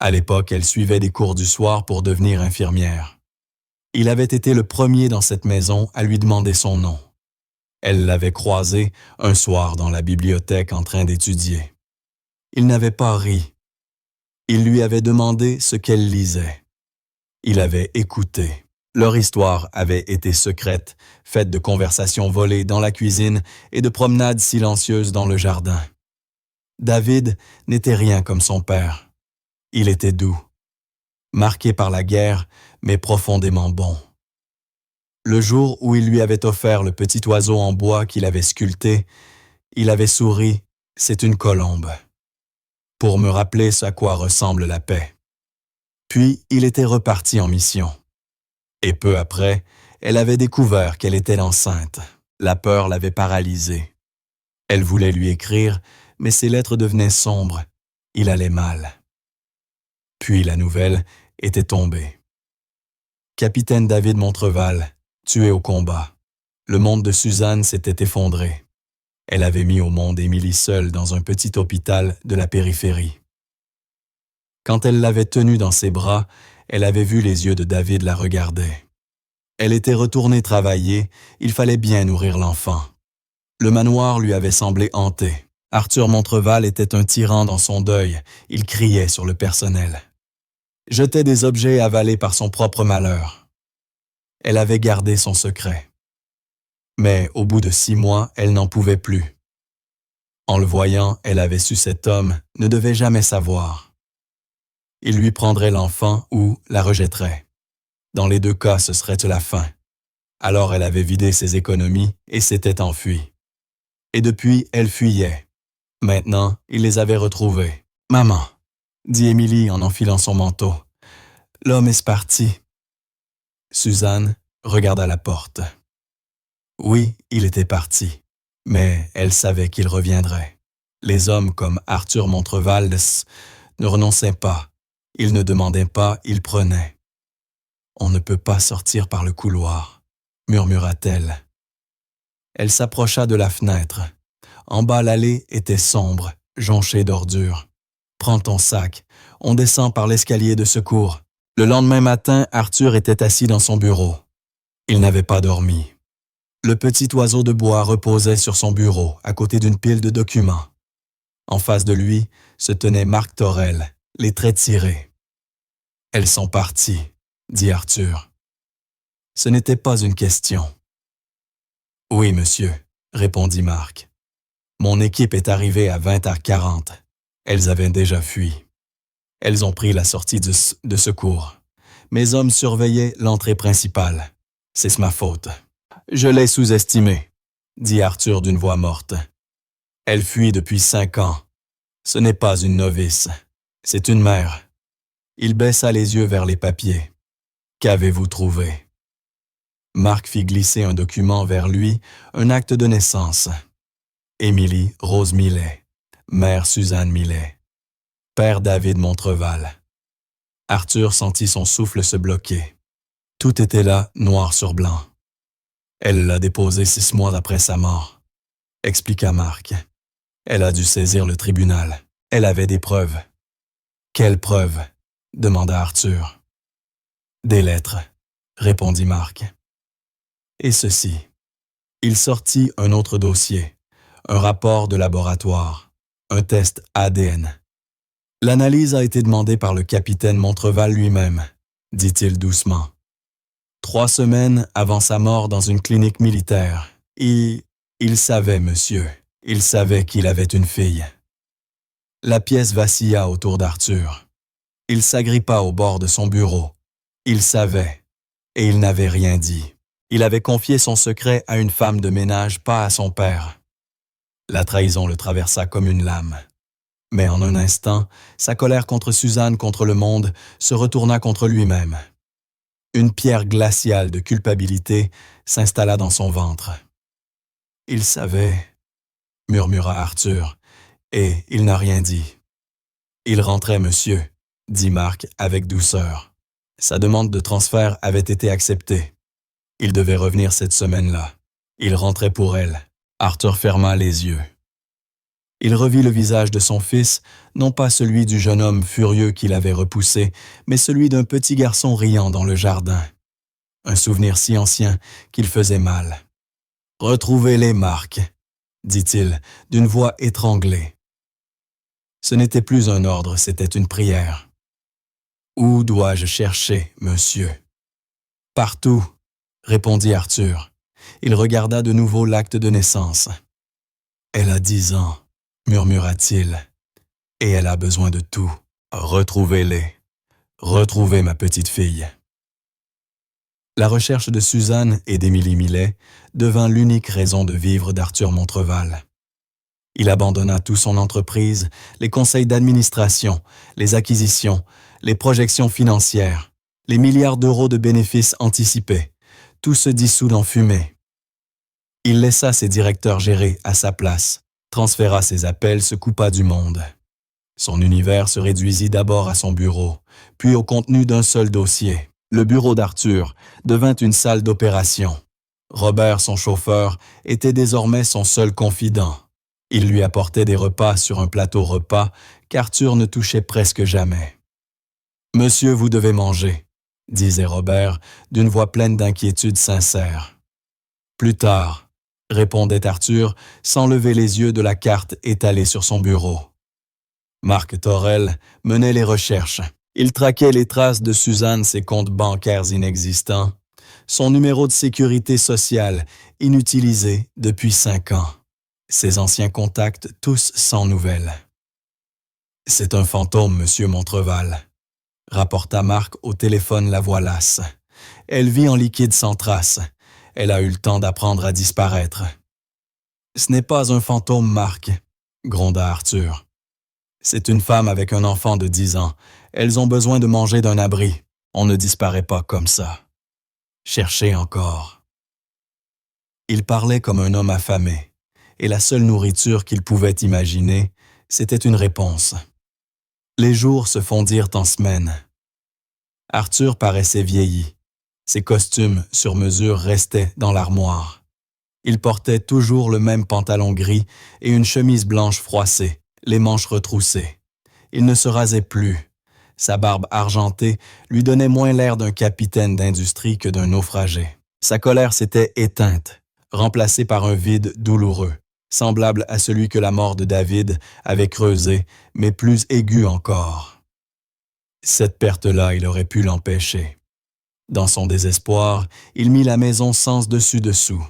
À l'époque, elle suivait des cours du soir pour devenir infirmière. Il avait été le premier dans cette maison à lui demander son nom. Elle l'avait croisé un soir dans la bibliothèque en train d'étudier. Il n'avait pas ri. Il lui avait demandé ce qu'elle lisait. Il avait écouté. Leur histoire avait été secrète, faite de conversations volées dans la cuisine et de promenades silencieuses dans le jardin. David n'était rien comme son père. Il était doux, marqué par la guerre, mais profondément bon. Le jour où il lui avait offert le petit oiseau en bois qu'il avait sculpté, il avait souri, « C'est une colombe », pour me rappeler ce à quoi ressemble la paix. Puis il était reparti en mission. Et peu après, elle avait découvert qu'elle était enceinte. La peur l'avait paralysée. Elle voulait lui écrire, mais ses lettres devenaient sombres. Il allait mal. Puis la nouvelle était tombée. Capitaine David Montreval, tué au combat. Le monde de Suzanne s'était effondré. Elle avait mis au monde Émilie seule dans un petit hôpital de la périphérie. Quand elle l'avait tenue dans ses bras, elle avait vu les yeux de David la regarder. Elle était retournée travailler, il fallait bien nourrir l'enfant. Le manoir lui avait semblé hanté. Arthur Montreval était un tyran dans son deuil, il criait sur le personnel. Jetait des objets avalés par son propre malheur. Elle avait gardé son secret. Mais au bout de 6 mois, elle n'en pouvait plus. En le voyant, elle avait su cet homme ne devait jamais savoir. Il lui prendrait l'enfant ou la rejetterait. Dans les 2 cas, ce serait la fin. Alors elle avait vidé ses économies et s'était enfuie. Et depuis, elle fuyait. Maintenant, il les avait retrouvés. « Maman !» dit Émilie en enfilant son manteau. « L'homme est parti. » Suzanne regarda la porte. Oui, il était parti, mais elle savait qu'il reviendrait. Les hommes comme Arthur Montreval ne renonçaient pas. Ils ne demandaient pas, ils prenaient. « On ne peut pas sortir par le couloir », murmura-t-elle. Elle s'approcha de la fenêtre. En bas, l'allée était sombre, jonchée d'ordures. « Prends ton sac, on descend par l'escalier de secours. » Le lendemain matin, Arthur était assis dans son bureau. Il n'avait pas dormi. Le petit oiseau de bois reposait sur son bureau, à côté d'une pile de documents. En face de lui se tenait Marc Torel, les traits tirés. « Elles sont parties », dit Arthur. Ce n'était pas une question. « Oui, monsieur », répondit Marc. « Mon équipe est arrivée à 20h40. Elles avaient déjà fui. Elles ont pris la sortie de secours. Mes hommes surveillaient l'entrée principale. C'est ma faute. Je l'ai sous-estimée, dit Arthur d'une voix morte. Elle fuit depuis 5 ans. Ce n'est pas une novice. C'est une mère. Il baissa les yeux vers les papiers. Qu'avez-vous trouvé? Marc fit glisser un document vers lui, un acte de naissance. Émilie Rose Millet, mère Suzanne Millet, père David Montreval. Arthur sentit son souffle se bloquer. Tout était là, noir sur blanc. Elle l'a déposé 6 mois après sa mort, expliqua Marc. Elle a dû saisir le tribunal. Elle avait des preuves. Quelles preuves? Demanda Arthur. Des lettres, répondit Marc. Et ceci. Il sortit un autre dossier, un rapport de laboratoire, un test ADN. L'analyse a été demandée par le capitaine Montreval lui-même, dit-il doucement. 3 semaines avant sa mort dans une clinique militaire. Il savait, monsieur, il savait qu'il avait une fille. La pièce vacilla autour d'Arthur. Il s'agrippa au bord de son bureau. Il savait, et il n'avait rien dit. Il avait confié son secret à une femme de ménage, pas à son père. La trahison le traversa comme une lame. Mais en un instant, sa colère contre Suzanne, contre le monde, se retourna contre lui-même. Une pierre glaciale de culpabilité s'installa dans son ventre. « Il savait, » murmura Arthur, et il n'a rien dit. « Il rentrait, monsieur, » dit Marc avec douceur. Sa demande de transfert avait été acceptée. Il devait revenir cette semaine-là. Il rentrait pour elle. Arthur ferma les yeux. Il revit le visage de son fils, non pas celui du jeune homme furieux qu'il avait repoussé, mais celui d'un petit garçon riant dans le jardin. Un souvenir si ancien qu'il faisait mal. « Retrouvez-les, Marc, » dit-il, d'une voix étranglée. Ce n'était plus un ordre, c'était une prière. « Où dois-je chercher, monsieur? »« Partout, » répondit Arthur. Il regarda de nouveau l'acte de naissance. « Elle a 10 ans, » murmura-t-il, « et elle a besoin de tout. Retrouvez-les. Retrouvez ma petite fille. » La recherche de Suzanne et d'Émilie Millet devint l'unique raison de vivre d'Arthur Montreval. Il abandonna toute son entreprise, les conseils d'administration, les acquisitions, les projections financières, les milliards d'euros de bénéfices anticipés. Tout se dissout dans fumée. Il laissa ses directeurs gérer à sa place, transféra ses appels, se coupa du monde. Son univers se réduisit d'abord à son bureau, puis au contenu d'un seul dossier. Le bureau d'Arthur devint une salle d'opération. Robert, son chauffeur, était désormais son seul confident. Il lui apportait des repas sur un plateau repas qu'Arthur ne touchait presque jamais. « Monsieur, vous devez manger », disait Robert d'une voix pleine d'inquiétude sincère. « Plus tard », répondait Arthur sans lever les yeux de la carte étalée sur son bureau. Marc Torel menait les recherches. Il traquait les traces de Suzanne, ses comptes bancaires inexistants, son numéro de sécurité sociale inutilisé depuis 5 ans, ses anciens contacts tous sans nouvelles. « C'est un fantôme, monsieur Montreval », rapporta Marc au téléphone la voix lasse. « Elle vit en liquide sans trace. Elle a eu le temps d'apprendre à disparaître. « Ce n'est pas un fantôme, Marc, » gronda Arthur. « C'est une femme avec un enfant de 10 ans. Elles ont besoin de manger d'un abri. On ne disparaît pas comme ça. Cherchez encore. » Il parlait comme un homme affamé, et la seule nourriture qu'il pouvait imaginer, c'était une réponse. Les jours se fondirent en semaines. Arthur paraissait vieilli. Ses costumes sur mesure restaient dans l'armoire. Il portait toujours le même pantalon gris et une chemise blanche froissée, les manches retroussées. Il ne se rasait plus. Sa barbe argentée lui donnait moins l'air d'un capitaine d'industrie que d'un naufragé. Sa colère s'était éteinte, remplacée par un vide douloureux, semblable à celui que la mort de David avait creusé, mais plus aigu encore. Cette perte-là, il aurait pu l'empêcher. Dans son désespoir, il mit la maison sens dessus dessous.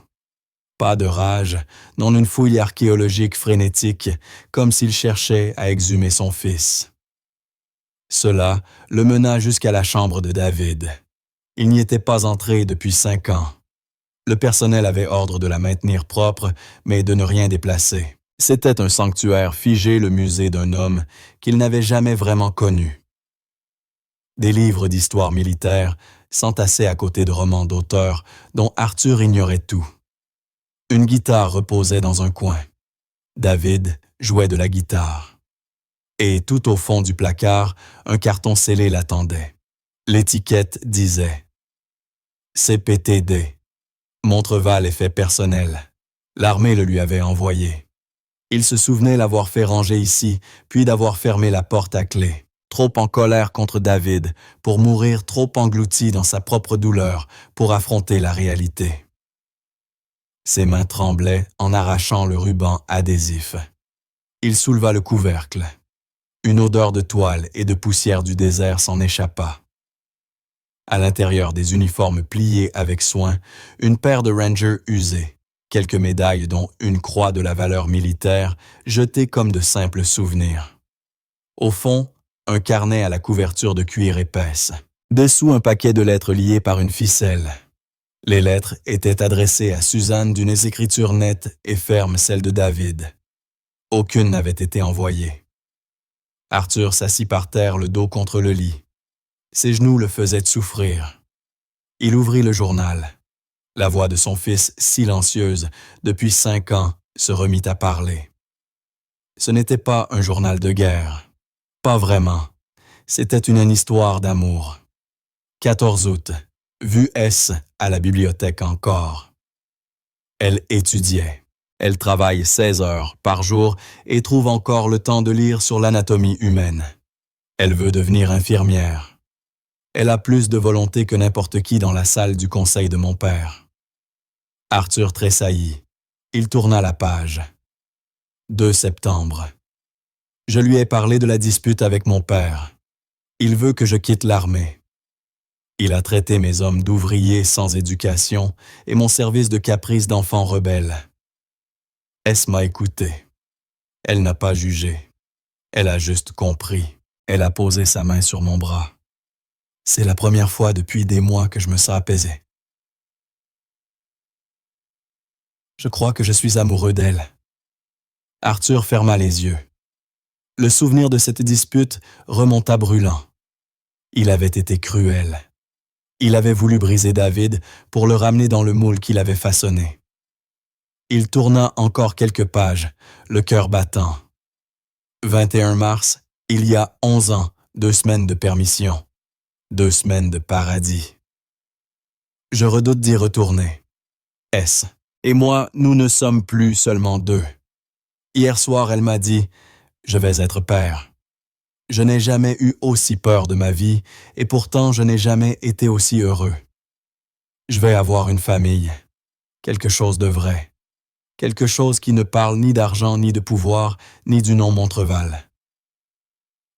Pas de rage, non une fouille archéologique frénétique, comme s'il cherchait à exhumer son fils. Cela le mena jusqu'à la chambre de David. Il n'y était pas entré depuis 5 ans. Le personnel avait ordre de la maintenir propre, mais de ne rien déplacer. C'était un sanctuaire figé, le musée d'un homme qu'il n'avait jamais vraiment connu. Des livres d'histoire militaire s'entassaient à côté de romans d'auteurs dont Arthur ignorait tout. Une guitare reposait dans un coin. David jouait de la guitare. Et tout au fond du placard, un carton scellé l'attendait. L'étiquette disait « CPTD, Montreval effet personnel ». L'armée le lui avait envoyé. Il se souvenait l'avoir fait ranger ici, puis d'avoir fermé la porte à clé. Trop en colère contre David, pour mourir trop englouti dans sa propre douleur, pour affronter la réalité. Ses mains tremblaient en arrachant le ruban adhésif. Il souleva le couvercle. Une odeur de toile et de poussière du désert s'en échappa. À l'intérieur des uniformes pliés avec soin, une paire de rangers usés, quelques médailles dont une croix de la valeur militaire, jetées comme de simples souvenirs. Au fond, un carnet à la couverture de cuir épaisse. Dessous, un paquet de lettres liées par une ficelle. Les lettres étaient adressées à Suzanne d'une écriture nette et ferme, celle de David. Aucune n'avait été envoyée. Arthur s'assit par terre, le dos contre le lit. Ses genoux le faisaient souffrir. Il ouvrit le journal. La voix de son fils, silencieuse depuis 5 ans, se remit à parler. Ce n'était pas un journal de guerre. Pas vraiment. C'était une histoire d'amour. 14 août. Vue S à la bibliothèque encore. Elle étudiait. Elle travaille 16 heures par jour et trouve encore le temps de lire sur l'anatomie humaine. Elle veut devenir infirmière. Elle a plus de volonté que n'importe qui dans la salle du conseil de mon père. Arthur tressaillit. Il tourna la page. 2 septembre. Je lui ai parlé de la dispute avec mon père. Il veut que je quitte l'armée. Il a traité mes hommes d'ouvriers sans éducation et mon service de caprice d'enfant rebelle. S m'a écouté. Elle n'a pas jugé. Elle a juste compris. Elle a posé sa main sur mon bras. C'est la première fois depuis des mois que je me sens apaisé. Je crois que je suis amoureux d'elle. Arthur ferma les yeux. Le souvenir de cette dispute remonta brûlant. Il avait été cruel. Il avait voulu briser David pour le ramener dans le moule qu'il avait façonné. Il tourna encore quelques pages, le cœur battant. 21 mars, il y a 11 ans, 2 semaines de permission. 2 semaines de paradis. Je redoute d'y retourner. S. Et moi, nous ne sommes plus seulement 2. Hier soir, elle m'a dit « Je vais être père ». Je n'ai jamais eu aussi peur de ma vie et pourtant je n'ai jamais été aussi heureux. Je vais avoir une famille, quelque chose de vrai, quelque chose qui ne parle ni d'argent, ni de pouvoir, ni du nom Montreval.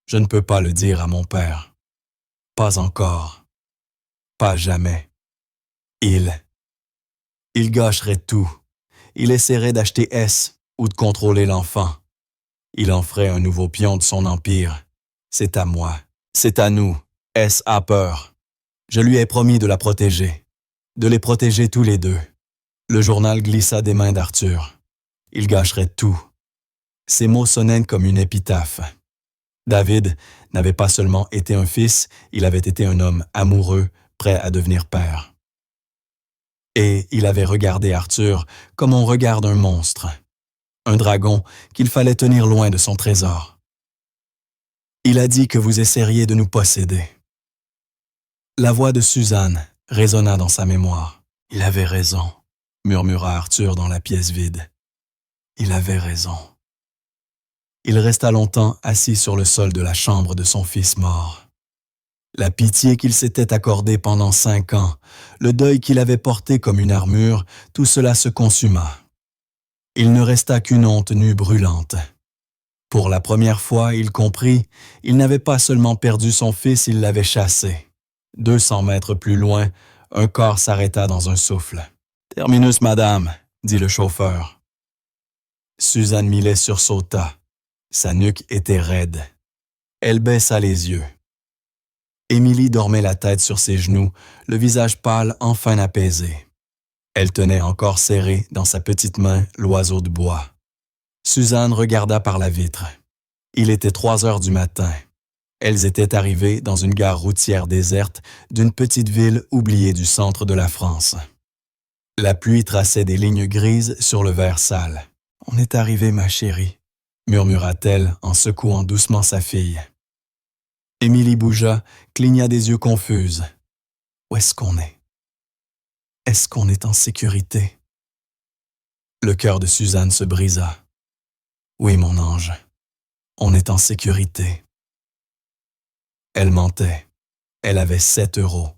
Je ne peux pas le dire à mon père. Pas encore. Pas jamais. Il gâcherait tout. Il essaierait d'acheter S ou de contrôler l'enfant. Il en ferait un nouveau pion de son empire. C'est à moi. C'est à nous. S a peur. Je lui ai promis de la protéger. De les protéger tous les deux. Le journal glissa des mains d'Arthur. Il gâcherait tout. Ces mots sonnaient comme une épitaphe. David n'avait pas seulement été un fils, il avait été un homme amoureux, prêt à devenir père. Et il avait regardé Arthur comme on regarde un monstre, un dragon qu'il fallait tenir loin de son trésor. Il a dit que vous essaieriez de nous posséder. La voix de Suzanne résonna dans sa mémoire. Il avait raison, murmura Arthur dans la pièce vide. Il avait raison. Il resta longtemps assis sur le sol de la chambre de son fils mort. La pitié qu'il s'était accordée pendant 5 ans, le deuil qu'il avait porté comme une armure, tout cela se consuma. Il ne resta qu'une honte nue brûlante. Pour la première fois, il comprit, il n'avait pas seulement perdu son fils, il l'avait chassé. 200 mètres plus loin, un corps s'arrêta dans un souffle. « Terminus, madame », dit le chauffeur. Suzanne Millet sursauta. Sa nuque était raide. Elle baissa les yeux. Émilie dormait la tête sur ses genoux, le visage pâle enfin apaisé. Elle tenait encore serré dans sa petite main l'oiseau de bois. Suzanne regarda par la vitre. Il était 3 heures du matin. Elles étaient arrivées dans une gare routière déserte d'une petite ville oubliée du centre de la France. La pluie traçait des lignes grises sur le verre sale. « On est arrivé, ma chérie », murmura-t-elle en secouant doucement sa fille. Émilie bougea, cligna des yeux confuses. « Où est-ce qu'on est? Est-ce qu'on est en sécurité? » Le cœur de Suzanne se brisa. « Oui, mon ange, on est en sécurité. » Elle mentait. Elle avait 7 euros.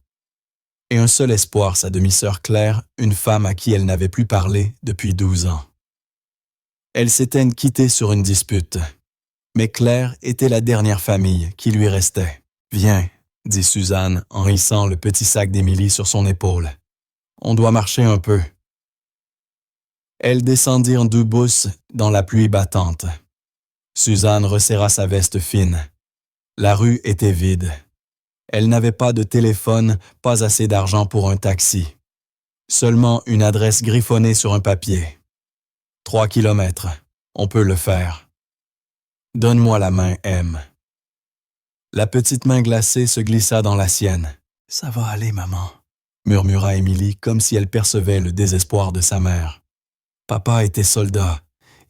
Et un seul espoir, sa demi-sœur Claire, une femme à qui elle n'avait plus parlé depuis 12 ans. Elle s'était quittée sur une dispute. Mais Claire était la dernière famille qui lui restait. « Viens », dit Suzanne en hissant le petit sac d'Émilie sur son épaule. « On doit marcher un peu. » Elles descendirent 2 bousses dans la pluie battante. Suzanne resserra sa veste fine. La rue était vide. Elle n'avait pas de téléphone, pas assez d'argent pour un taxi. Seulement une adresse griffonnée sur un papier. 3 kilomètres, on peut le faire. Donne-moi la main, M. La petite main glacée se glissa dans la sienne. « Ça va aller, maman », murmura Émilie comme si elle percevait le désespoir de sa mère. Papa était soldat.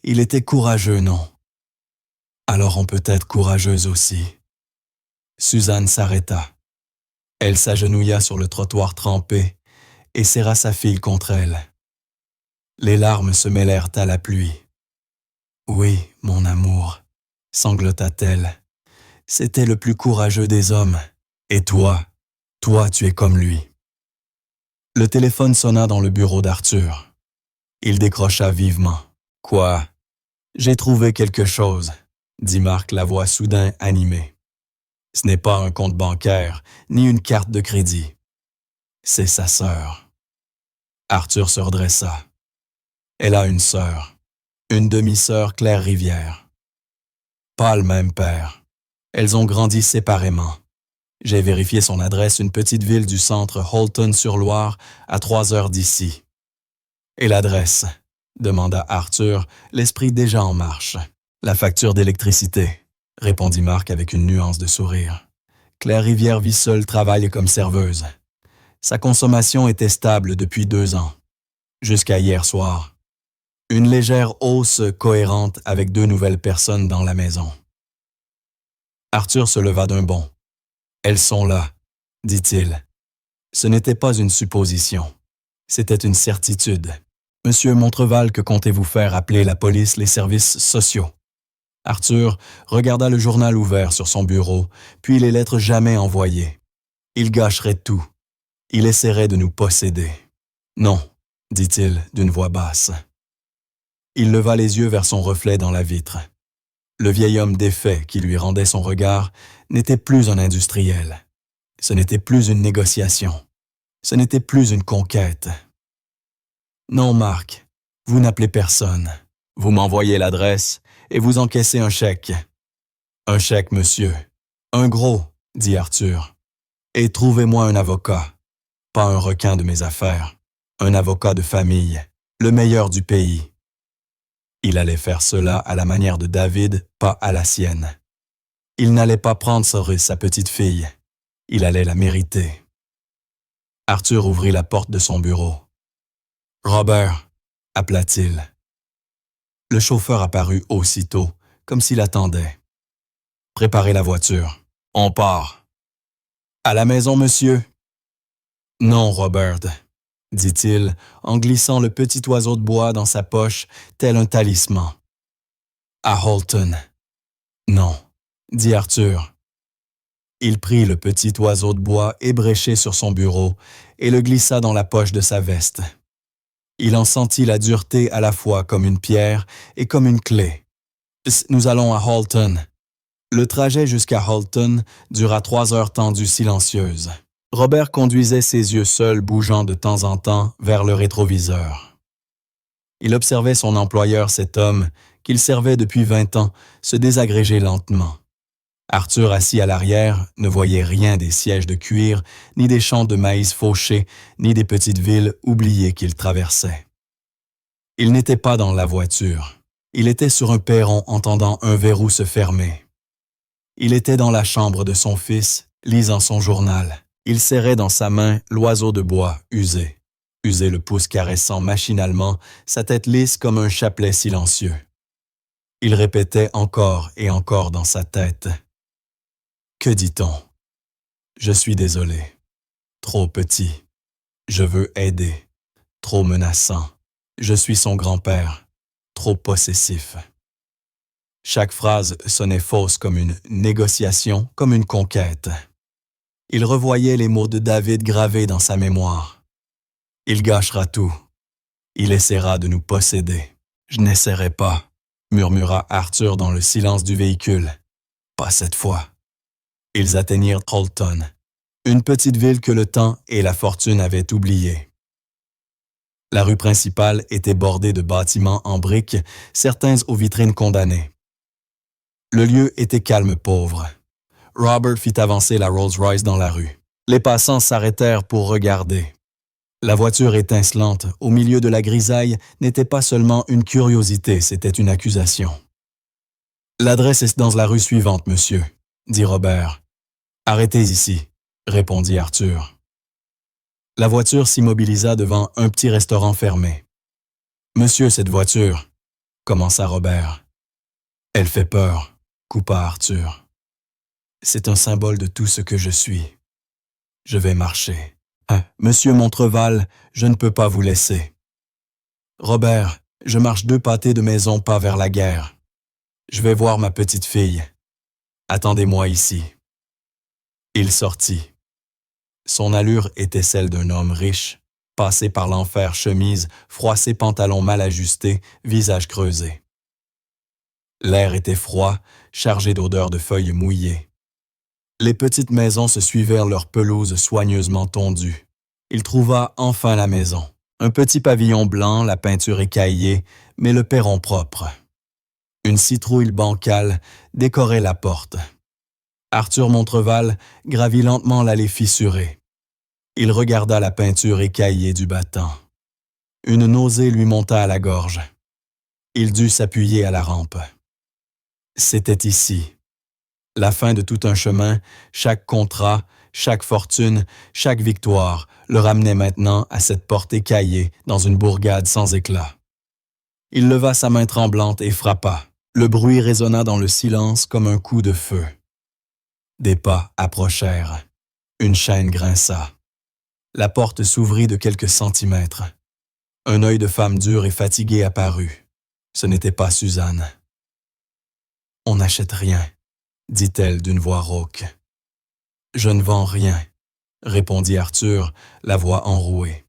Il était courageux, non? Alors on peut être courageuse aussi. Suzanne s'arrêta. Elle s'agenouilla sur le trottoir trempé et serra sa fille contre elle. Les larmes se mêlèrent à la pluie. « Oui, mon amour », sanglota-t-elle. « C'était le plus courageux des hommes. Et toi, tu es comme lui. » Le téléphone sonna dans le bureau d'Arthur. Il décrocha vivement. « Quoi? J'ai trouvé quelque chose », dit Marc, la voix soudain animée. « Ce n'est pas un compte bancaire, ni une carte de crédit. C'est sa sœur. » Arthur se redressa. Elle a une sœur, une demi-sœur Claire Rivière. Pas le même père. Elles ont grandi séparément. J'ai vérifié son adresse, une petite ville du centre Holton-sur-Loire, à 3 heures d'ici. « Et l'adresse ?» demanda Arthur, l'esprit déjà en marche. « La facture d'électricité », répondit Marc avec une nuance de sourire. Claire Rivière vit seule, travaille comme serveuse. Sa consommation était stable depuis 2 ans, jusqu'à hier soir. Une légère hausse cohérente avec 2 nouvelles personnes dans la maison. Arthur se leva d'un bond. « Elles sont là », dit-il. Ce n'était pas une supposition. C'était une certitude. « Monsieur Montreval, que comptez-vous faire? Appeler la police, les services sociaux ?» Arthur regarda le journal ouvert sur son bureau, puis les lettres jamais envoyées. Il gâcherait tout. Il essaierait de nous posséder. « Non », dit-il d'une voix basse. Il leva les yeux vers son reflet dans la vitre. Le vieil homme défait qui lui rendait son regard n'était plus un industriel. Ce n'était plus une négociation. Ce n'était plus une conquête. « Non, Marc, vous n'appelez personne. Vous m'envoyez l'adresse et vous encaissez un chèque. »« Un chèque, monsieur. Un gros, » dit Arthur. « Et trouvez-moi un avocat. Pas un requin de mes affaires. Un avocat de famille. le meilleur du pays. Il allait faire cela à la manière de David, pas à la sienne. Il n'allait pas prendre sa petite fille. Il allait la mériter. Arthur ouvrit la porte de son bureau. « Robert » appela-t-il. Le chauffeur apparut aussitôt, comme s'il attendait. « Préparez la voiture. On part. »« À la maison, monsieur ?»« Non, Robert, » dit-il, en glissant le petit oiseau de bois dans sa poche, tel un talisman. « À Holton. »« Non, » dit Arthur. Il prit le petit oiseau de bois ébréché sur son bureau et le glissa dans la poche de sa veste. Il en sentit la dureté à la fois comme une pierre et comme une clé. « Nous allons à Holton. » Le trajet jusqu'à Holton dura 3 heures tendues silencieuses. Robert conduisait ses yeux seuls bougeant de temps en temps vers le rétroviseur. Il observait son employeur, cet homme, qu'il servait depuis 20 ans, se désagréger lentement. Arthur, assis à l'arrière, ne voyait rien des sièges de cuir, ni des champs de maïs fauchés, ni des petites villes oubliées qu'il traversait. Il n'était pas dans la voiture. Il était sur un perron entendant un verrou se fermer. Il était dans la chambre de son fils, lisant son journal. Il serrait dans sa main l'oiseau de bois usé. Usé le pouce caressant machinalement, sa tête lisse comme un chapelet silencieux. Il répétait encore et encore dans sa tête. Que dit-on? Je suis désolé. Trop petit. Je veux aider. Trop menaçant. Je suis son grand-père. Trop possessif. Chaque phrase sonnait fausse comme une négociation, comme une conquête. Il revoyait les mots de David gravés dans sa mémoire. Il gâchera tout. Il essaiera de nous posséder. Je n'essaierai pas, murmura Arthur dans le silence du véhicule. Pas cette fois. Ils atteignirent Holton, une petite ville que le temps et la fortune avaient oubliée. La rue principale était bordée de bâtiments en briques, certains aux vitrines condamnées. Le lieu était calme pauvre. Robert fit avancer la Rolls-Royce dans la rue. Les passants s'arrêtèrent pour regarder. La voiture étincelante, au milieu de la grisaille, n'était pas seulement une curiosité, c'était une accusation. « L'adresse est dans la rue suivante, monsieur, » dit Robert. « Arrêtez ici, » répondit Arthur. La voiture s'immobilisa devant un petit restaurant fermé. « Monsieur, cette voiture, » commença Robert. « Elle fait peur, » coupa Arthur. « C'est un symbole de tout ce que je suis. Je vais marcher. Monsieur Montreval, je ne peux pas vous laisser. Robert, je marche 2 pâtés de maison pas vers la guerre. Je vais voir ma petite fille. Attendez-moi ici. » Il sortit. Son allure était celle d'un homme riche, passé par l'enfer, chemise, froissé pantalon mal ajusté, visage creusé. L'air était froid, chargé d'odeurs de feuilles mouillées. Les petites maisons se suivirent leurs pelouses soigneusement tondues. Il trouva enfin la maison. Un petit pavillon blanc, la peinture écaillée, mais le perron propre. Une citrouille bancale décorait la porte. Arthur Montreval gravit lentement l'allée fissurée. Il regarda la peinture écaillée du battant. Une nausée lui monta à la gorge. Il dut s'appuyer à la rampe. C'était ici. La fin de tout un chemin, chaque contrat, chaque fortune, chaque victoire le ramenait maintenant à cette porte écaillée dans une bourgade sans éclat. Il leva sa main tremblante et frappa. Le bruit résonna dans le silence comme un coup de feu. Des pas approchèrent. Une chaîne grinça. La porte s'ouvrit de quelques centimètres. Un œil de femme dure et fatiguée apparut. Ce n'était pas Suzanne. « On n'achète rien, » dit-elle d'une voix rauque. « Je ne vends rien, » répondit Arthur, la voix enrouée.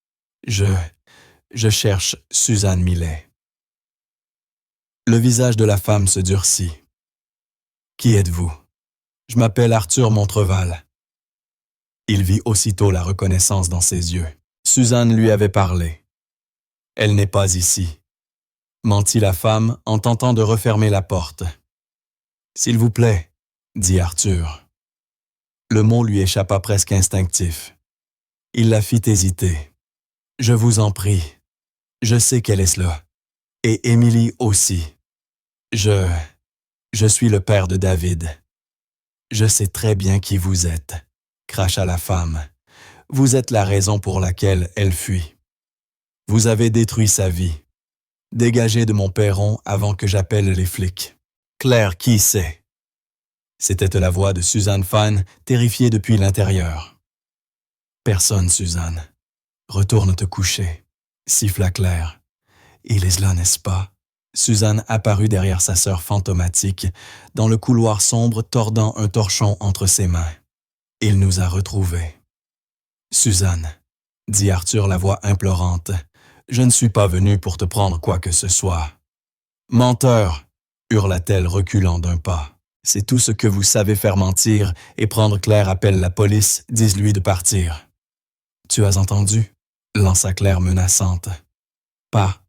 « Je cherche Suzanne Millet. » Le visage de la femme se durcit. « Qui êtes-vous? » « Je m'appelle Arthur Montreval. » Il vit aussitôt la reconnaissance dans ses yeux. Suzanne lui avait parlé. « Elle n'est pas ici. » mentit la femme en tentant de refermer la porte. « S'il vous plaît, » dit Arthur. Le mot lui échappa presque instinctif. Il la fit hésiter. « Je vous en prie. » Je sais qu'elle est cela. Et Émilie aussi. Je suis le père de David. Je sais très bien qui vous êtes, cracha la femme. Vous êtes la raison pour laquelle elle fuit. Vous avez détruit sa vie. Dégagez de mon perron avant que j'appelle les flics. Claire, qui c'est? C'était la voix de Suzanne Fine, terrifiée depuis l'intérieur. Personne, Suzanne. Retourne te coucher, siffla Claire. Il est là, n'est-ce pas? Suzanne apparut derrière sa sœur fantomatique, dans le couloir sombre tordant un torchon entre ses mains. Il nous a retrouvés. Suzanne, dit Arthur la voix implorante, je ne suis pas venu pour te prendre quoi que ce soit. Menteur, hurla-t-elle reculant d'un pas. C'est tout ce que vous savez faire mentir et prendre Claire appelle la police, dis-lui de partir. Tu as entendu? Lança Claire menaçante. Pas.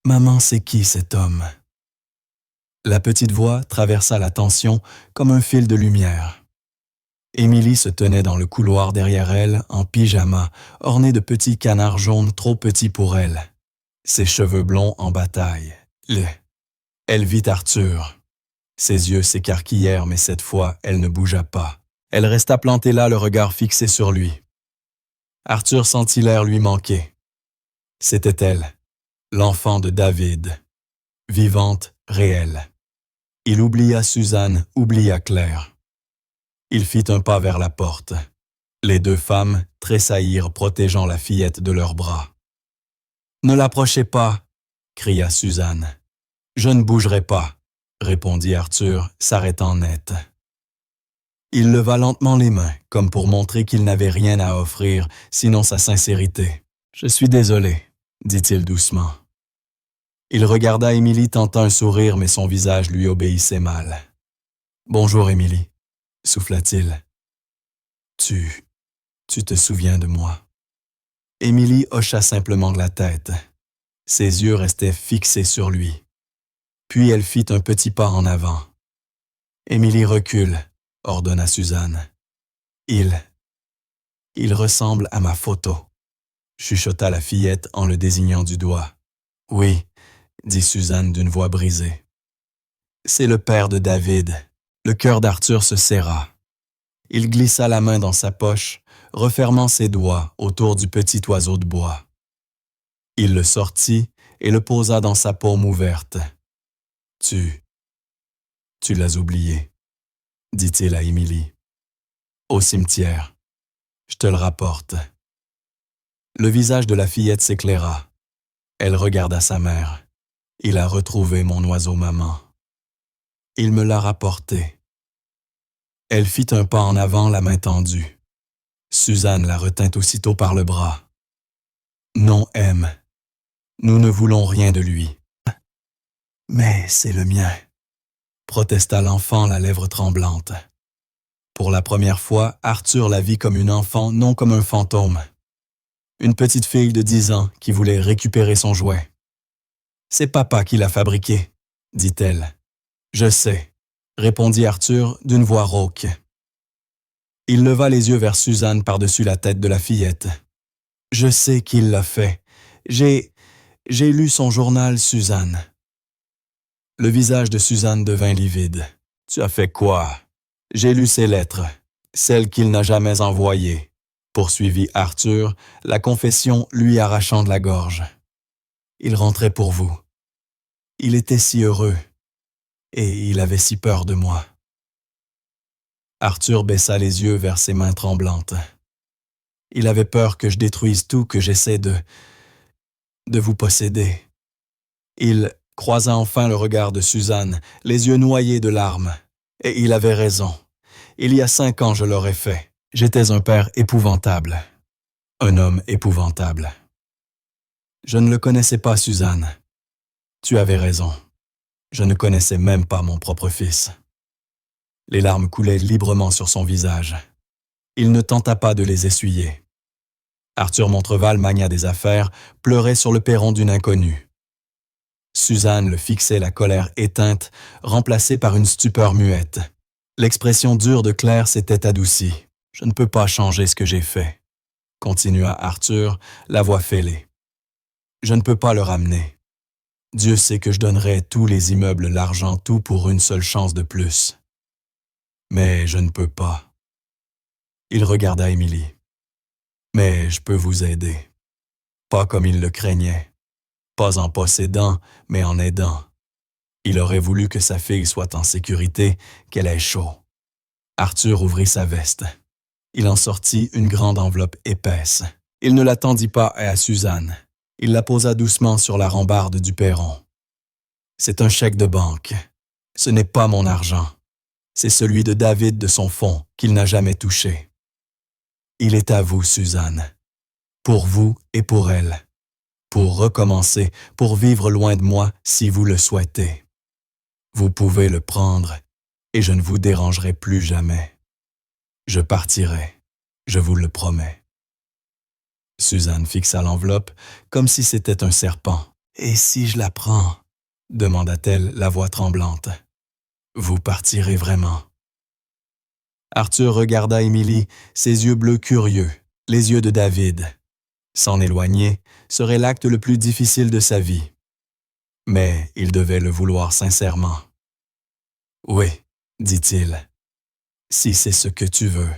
Maman, c'est qui cet homme? La petite voix traversa la tension comme un fil de lumière. Émilie se tenait dans le couloir derrière elle, en pyjama, orné de petits canards jaunes trop petits pour elle. Ses cheveux blonds en bataille. Elle vit Arthur. Ses yeux s'écarquillèrent, mais cette fois, elle ne bougea pas. Elle resta plantée là, le regard fixé sur lui. Arthur sentit l'air lui manquer. C'était elle, l'enfant de David, vivante, réelle. Il oublia Suzanne, oublia Claire. Il fit un pas vers la porte. Les deux femmes tressaillirent, protégeant la fillette de leurs bras. « Ne l'approchez pas !» cria Suzanne. « Je ne bougerai pas !» répondit Arthur, s'arrêtant net. Il leva lentement les mains, comme pour montrer qu'il n'avait rien à offrir, sinon sa sincérité. « Je suis désolé », dit-il doucement. Il regarda Émilie tentant un sourire, mais son visage lui obéissait mal. « Bonjour, Émilie, » souffla-t-il. « Tu te souviens de moi ?» Émilie hocha simplement la tête. Ses yeux restaient fixés sur lui. Puis elle fit un petit pas en avant. « Émilie, recule », ordonna Suzanne. « Il ressemble à ma photo », chuchota la fillette en le désignant du doigt. « Oui », dit Suzanne d'une voix brisée. « C'est le père de David. » Le cœur d'Arthur se serra. Il glissa la main dans sa poche, refermant ses doigts autour du petit oiseau de bois. Il le sortit et le posa dans sa paume ouverte. « Tu l'as oublié, » dit-il à Émilie. « Au cimetière. Je te le rapporte. » Le visage de la fillette s'éclaira. Elle regarda sa mère. « Il a retrouvé mon oiseau maman. Il me l'a rapporté. » Elle fit un pas en avant, la main tendue. Suzanne la retint aussitôt par le bras. « Non, M. Nous ne voulons rien de lui. »« Mais c'est le mien, » protesta l'enfant, la lèvre tremblante. Pour la première fois, Arthur la vit comme une enfant, non comme un fantôme. Une petite fille de 10 ans qui voulait récupérer son jouet. « C'est papa qui l'a fabriqué, » dit-elle. « Je sais, » répondit Arthur d'une voix rauque. Il leva les yeux vers Suzanne par-dessus la tête de la fillette. « Je sais qu'il l'a fait. J'ai lu son journal, Suzanne. » Le visage de Suzanne devint livide. « Tu as fait quoi? »« J'ai lu ses lettres, celles qu'il n'a jamais envoyées, » poursuivit Arthur, la confession lui arrachant de la gorge. « Il rentrait pour vous. Il était si heureux. Et il avait si peur de moi. » Arthur baissa les yeux vers ses mains tremblantes. « Il avait peur que je détruise tout, que j'essaie de vous posséder. » Il croisa enfin le regard de Suzanne, les yeux noyés de larmes. Et il avait raison. Il y a 5 ans, je l'aurais fait. J'étais un père épouvantable. Un homme épouvantable. Je ne le connaissais pas, Suzanne. Tu avais raison. Je ne connaissais même pas mon propre fils. » Les larmes coulaient librement sur son visage. Il ne tenta pas de les essuyer. Arthur Montreval, magnat des affaires, pleurait sur le perron d'une inconnue. Suzanne le fixait, la colère éteinte, remplacée par une stupeur muette. L'expression dure de Claire s'était adoucie. « Je ne peux pas changer ce que j'ai fait », continua Arthur, la voix fêlée. Je ne peux pas le ramener. Dieu sait que je donnerais tous les immeubles, l'argent, tout pour une seule chance de plus. Mais je ne peux pas. Il regarda Émilie. Mais je peux vous aider. Pas comme il le craignait. Pas en possédant, mais en aidant. Il aurait voulu que sa fille soit en sécurité, qu'elle ait chaud. Arthur ouvrit sa veste. Il en sortit une grande enveloppe épaisse. Il ne la tendit pas à Suzanne. Il la posa doucement sur la rambarde du perron. C'est un chèque de banque. Ce n'est pas mon argent. C'est celui de David de son fonds qu'il n'a jamais touché. Il est à vous, Suzanne. Pour vous et pour elle. Pour recommencer, pour vivre loin de moi si vous le souhaitez. Vous pouvez le prendre et je ne vous dérangerai plus jamais. Je partirai, je vous le promets. Suzanne fixa l'enveloppe comme si c'était un serpent. « Et si je la prends ?» demanda-t-elle, la voix tremblante. « Vous partirez vraiment. » Arthur regarda Émilie, ses yeux bleus curieux, les yeux de David. S'en éloigner serait l'acte le plus difficile de sa vie. Mais il devait le vouloir sincèrement. « Oui, dit-il, si c'est ce que tu veux. »«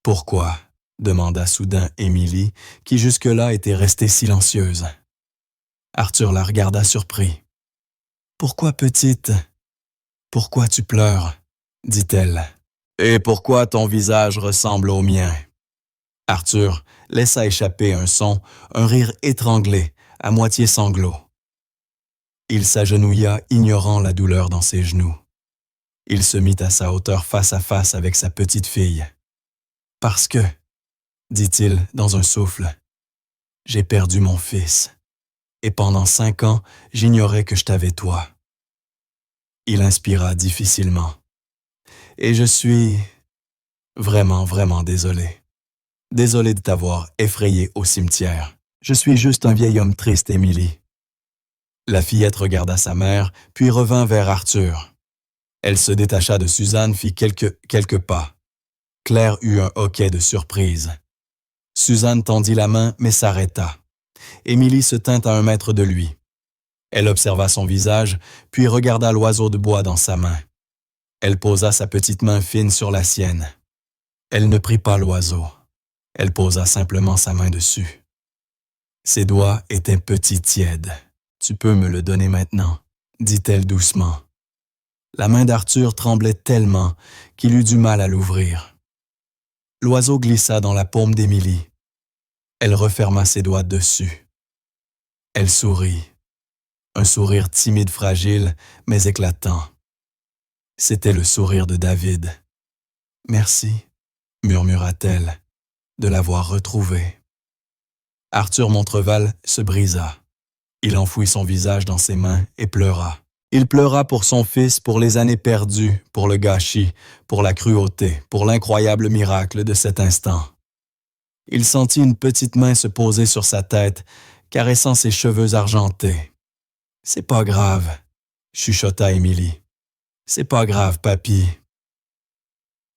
Pourquoi ?» demanda soudain Émilie, qui jusque-là était restée silencieuse. Arthur la regarda surpris. « Pourquoi, petite? Pourquoi tu pleures? » dit-elle. « Et pourquoi ton visage ressemble au mien? » Arthur laissa échapper un son, un rire étranglé, à moitié sanglot. Il s'agenouilla, ignorant la douleur dans ses genoux. Il se mit à sa hauteur face à face avec sa petite fille. « Parce que, dit-il dans un souffle, j'ai perdu mon fils, et pendant 5 ans, j'ignorais que je t'avais toi. » Il inspira difficilement. « Et je suis vraiment, vraiment désolé. Désolé de t'avoir effrayé au cimetière. Je suis juste un vieil homme triste, Émilie. » La fillette regarda sa mère, puis revint vers Arthur. Elle se détacha de Suzanne, fit quelques pas. Claire eut un hoquet de surprise. Suzanne tendit la main, mais s'arrêta. Émilie se tint à 1 mètre de lui. Elle observa son visage, puis regarda l'oiseau de bois dans sa main. Elle posa sa petite main fine sur la sienne. Elle ne prit pas l'oiseau. Elle posa simplement sa main dessus. Ses doigts étaient petits tièdes. « Tu peux me le donner maintenant, » dit-elle doucement. La main d'Arthur tremblait tellement qu'il eut du mal à l'ouvrir. L'oiseau glissa dans la paume d'Émilie. Elle referma ses doigts dessus. Elle sourit. Un sourire timide, fragile, mais éclatant. C'était le sourire de David. « Merci, » murmura-t-elle, « de l'avoir retrouvé. » Arthur Montreval se brisa. Il enfouit son visage dans ses mains et pleura. Il pleura pour son fils, pour les années perdues, pour le gâchis, pour la cruauté, pour l'incroyable miracle de cet instant. Il sentit une petite main se poser sur sa tête, caressant ses cheveux argentés. « C'est pas grave, » chuchota Émilie. « C'est pas grave, papy. »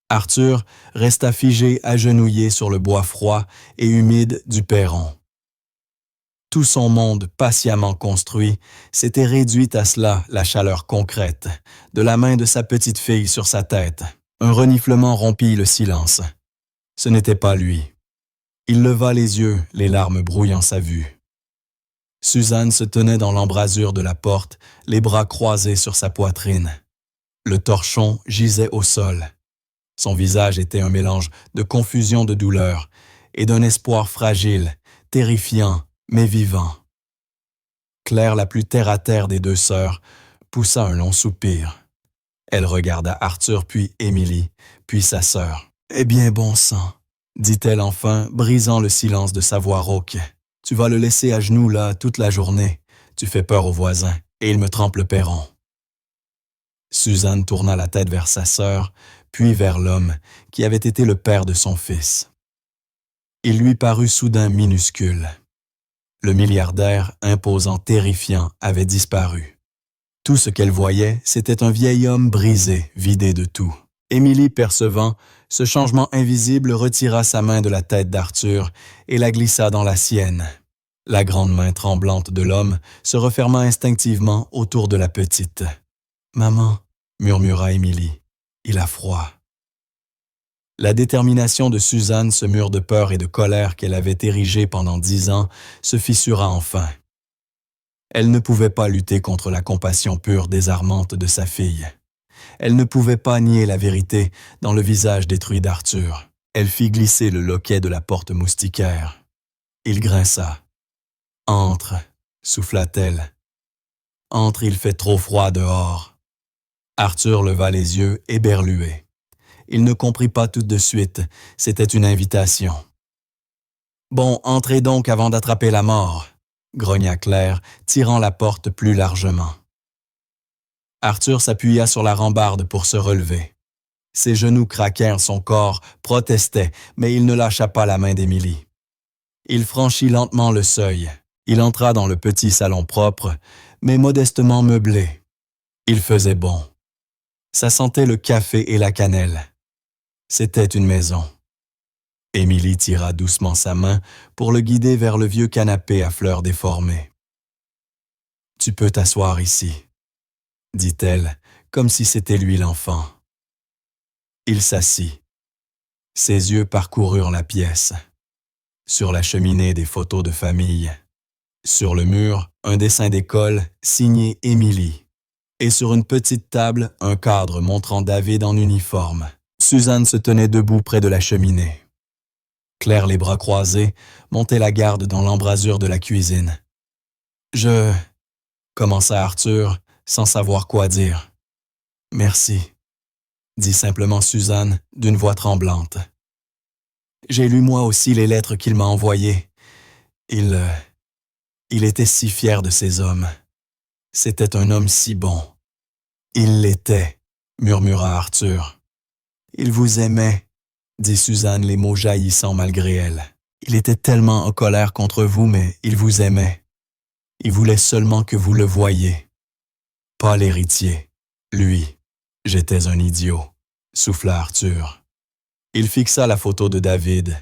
Arthur resta figé, agenouillé sur le bois froid et humide du perron. Tout son monde patiemment construit s'était réduit à cela, la chaleur concrète, de la main de sa petite fille sur sa tête. Un reniflement rompit le silence. Ce n'était pas lui. Il leva les yeux, les larmes brouillant sa vue. Suzanne se tenait dans l'embrasure de la porte, les bras croisés sur sa poitrine. Le torchon gisait au sol. Son visage était un mélange de confusion de douleur et d'un espoir fragile, terrifiant, mais vivant. Claire, la plus terre-à-terre des 2 sœurs, poussa un long soupir. Elle regarda Arthur, puis Émilie, puis sa sœur. « Eh bien, bon sang, » dit-elle enfin, brisant le silence de sa voix rauque. « Tu vas le laisser à genoux là toute la journée. Tu fais peur aux voisins, et il me trempe le perron. » Suzanne tourna la tête vers sa sœur, puis vers l'homme qui avait été le père de son fils. Il lui parut soudain minuscule. Le milliardaire, imposant, terrifiant, avait disparu. Tout ce qu'elle voyait, c'était un vieil homme brisé, vidé de tout. Émilie, percevant ce changement invisible, retira sa main de la tête d'Arthur et la glissa dans la sienne. La grande main tremblante de l'homme se referma instinctivement autour de la petite. « Maman, » murmura Émilie, « il a froid. » La détermination de Suzanne, ce mur de peur et de colère qu'elle avait érigé pendant 10 ans, se fissura enfin. Elle ne pouvait pas lutter contre la compassion pure désarmante de sa fille. Elle ne pouvait pas nier la vérité dans le visage détruit d'Arthur. Elle fit glisser le loquet de la porte moustiquaire. Il grinça. « Entre, » souffla-t-elle. « Entre, il fait trop froid dehors. » Arthur leva les yeux éberlué. Il ne comprit pas tout de suite, c'était une invitation. « Bon, entrez donc avant d'attraper la mort », grogna Claire, tirant la porte plus largement. Arthur s'appuya sur la rambarde pour se relever. Ses genoux craquèrent, son corps protestait, mais il ne lâcha pas la main d'Émilie. Il franchit lentement le seuil. Il entra dans le petit salon propre, mais modestement meublé. Il faisait bon. Ça sentait le café et la cannelle. C'était une maison. Émilie tira doucement sa main pour le guider vers le vieux canapé à fleurs déformées. « Tu peux t'asseoir ici, » dit-elle, comme si c'était lui l'enfant. Il s'assit. Ses yeux parcoururent la pièce. Sur la cheminée, des photos de famille. Sur le mur, un dessin d'école signé Émilie. Et sur une petite table, un cadre montrant David en uniforme. Suzanne se tenait debout près de la cheminée. Claire, les bras croisés, montait la garde dans l'embrasure de la cuisine. « Je... » commença Arthur, sans savoir quoi dire. « Merci, » dit simplement Suzanne d'une voix tremblante. « J'ai lu moi aussi les lettres qu'il m'a envoyées. Il était si fier de ses hommes. C'était un homme si bon. »« Il l'était, » murmura Arthur. « Il vous aimait, » dit Suzanne, les mots jaillissant malgré elle. « Il était tellement en colère contre vous, mais il vous aimait. Il voulait seulement que vous le voyiez. Pas l'héritier. Lui, j'étais un idiot, » souffla Arthur. Il fixa la photo de David.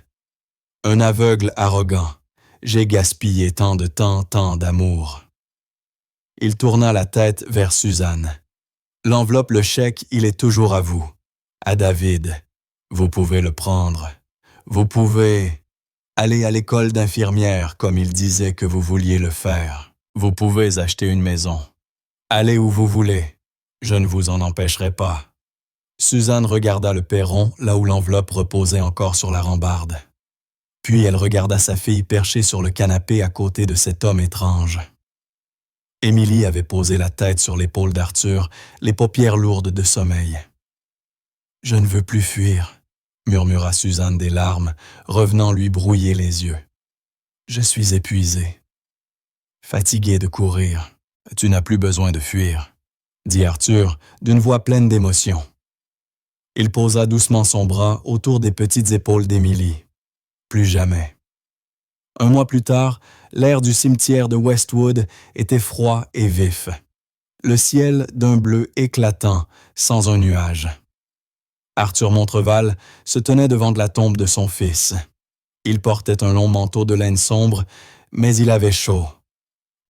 Un aveugle arrogant. J'ai gaspillé tant de temps, tant d'amour. Il tourna la tête vers Suzanne. L'enveloppe, le chèque, il est toujours à vous. À David. Vous pouvez le prendre. Vous pouvez aller à l'école d'infirmière comme il disait que vous vouliez le faire. Vous pouvez acheter une maison. Allez où vous voulez. Je ne vous en empêcherai pas. Suzanne regarda le perron, là où l'enveloppe reposait encore sur la rambarde. Puis elle regarda sa fille perchée sur le canapé à côté de cet homme étrange. Émilie avait posé la tête sur l'épaule d'Arthur, les paupières lourdes de sommeil. « Je ne veux plus fuir, » murmura Suzanne des larmes, revenant lui brouiller les yeux. « Je suis épuisée. Fatiguée de courir. Tu n'as plus besoin de fuir, » dit Arthur d'une voix pleine d'émotion. Il posa doucement son bras autour des petites épaules d'Émilie. Plus jamais. Un mois plus tard, l'air du cimetière de Westwood était froid et vif. Le ciel d'un bleu éclatant, sans un nuage. Arthur Montreval se tenait devant la tombe de son fils. Il portait un long manteau de laine sombre, mais il avait chaud.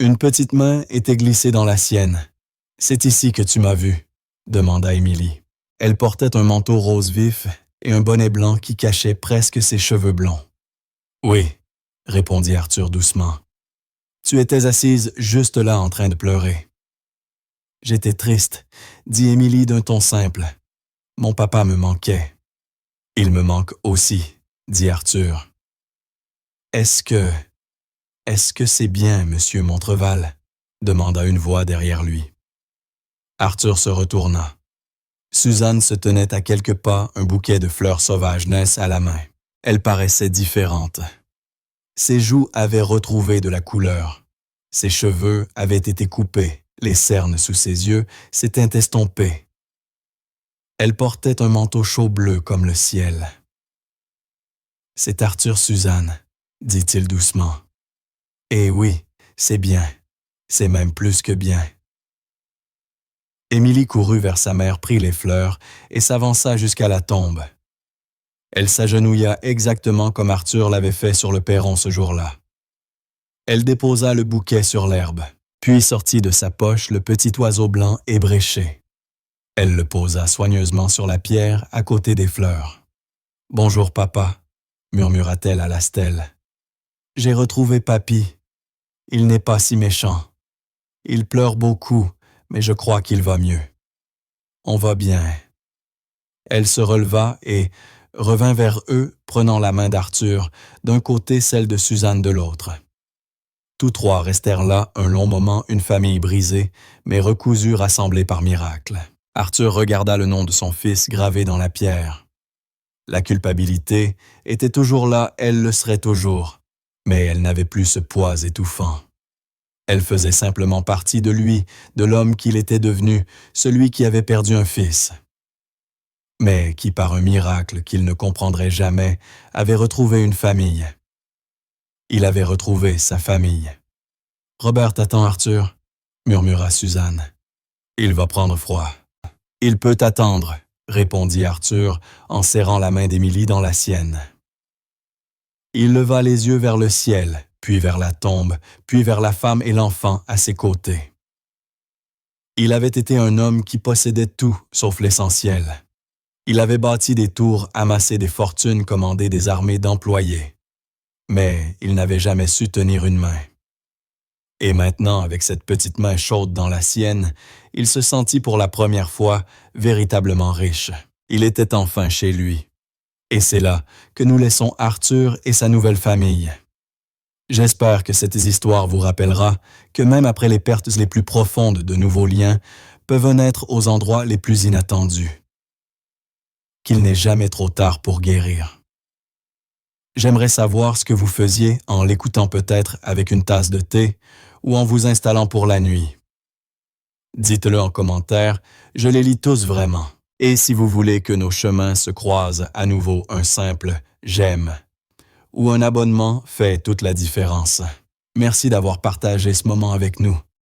Une petite main était glissée dans la sienne. « C'est ici que tu m'as vu », demanda Émilie. Elle portait un manteau rose vif et un bonnet blanc qui cachait presque ses cheveux blonds. « Oui, » répondit Arthur doucement. « Tu étais assise juste là en train de pleurer. »« J'étais triste, » dit Émilie d'un ton simple. « Mon papa me manquait. »« Il me manque aussi, » dit Arthur. « Est-ce que c'est bien, monsieur Montreval ?» demanda une voix derrière lui. Arthur se retourna. Suzanne se tenait à quelques pas, un bouquet de fleurs sauvages naisses à la main. Elle paraissait différente. Ses joues avaient retrouvé de la couleur. Ses cheveux avaient été coupés. Les cernes sous ses yeux s'étaient estompées. Elle portait un manteau chaud bleu comme le ciel. « C'est Arthur, Suzanne, » dit-il doucement. « Eh oui, c'est bien. C'est même plus que bien. » Émilie courut vers sa mère, prit les fleurs et s'avança jusqu'à la tombe. Elle s'agenouilla exactement comme Arthur l'avait fait sur le perron ce jour-là. Elle déposa le bouquet sur l'herbe, puis sortit de sa poche le petit oiseau blanc ébréché. Elle le posa soigneusement sur la pierre à côté des fleurs. « Bonjour, papa, » murmura-t-elle à la stèle. « J'ai retrouvé papy. Il n'est pas si méchant. Il pleure beaucoup, mais je crois qu'il va mieux. On va bien. » Elle se releva et revint vers eux, prenant la main d'Arthur, d'un côté celle de Suzanne de l'autre. Tous trois restèrent là un long moment, une famille brisée, mais recousue, rassemblée par miracle. Arthur regarda le nom de son fils gravé dans la pierre. La culpabilité était toujours là, elle le serait toujours, mais elle n'avait plus ce poids étouffant. Elle faisait simplement partie de lui, de l'homme qu'il était devenu, celui qui avait perdu un fils, mais qui, par un miracle qu'il ne comprendrait jamais, avait retrouvé une famille. Il avait retrouvé sa famille. « Robert t'attend, Arthur, » murmura Suzanne. « Il va prendre froid. »« Il peut attendre, » répondit Arthur en serrant la main d'Émilie dans la sienne. Il leva les yeux vers le ciel, puis vers la tombe, puis vers la femme et l'enfant à ses côtés. Il avait été un homme qui possédait tout sauf l'essentiel. Il avait bâti des tours, amassé des fortunes, commandé des armées d'employés. Mais il n'avait jamais su tenir une main. Et maintenant, avec cette petite main chaude dans la sienne, il se sentit pour la première fois véritablement riche. Il était enfin chez lui. Et c'est là que nous laissons Arthur et sa nouvelle famille. J'espère que cette histoire vous rappellera que même après les pertes les plus profondes, de nouveaux liens peuvent naître aux endroits les plus inattendus. Qu'il n'est jamais trop tard pour guérir. J'aimerais savoir ce que vous faisiez en l'écoutant peut-être avec une tasse de thé ou en vous installant pour la nuit. Dites-le en commentaire, je les lis tous vraiment. Et si vous voulez que nos chemins se croisent à nouveau, un simple « j'aime » ou un abonnement fait toute la différence. Merci d'avoir partagé ce moment avec nous.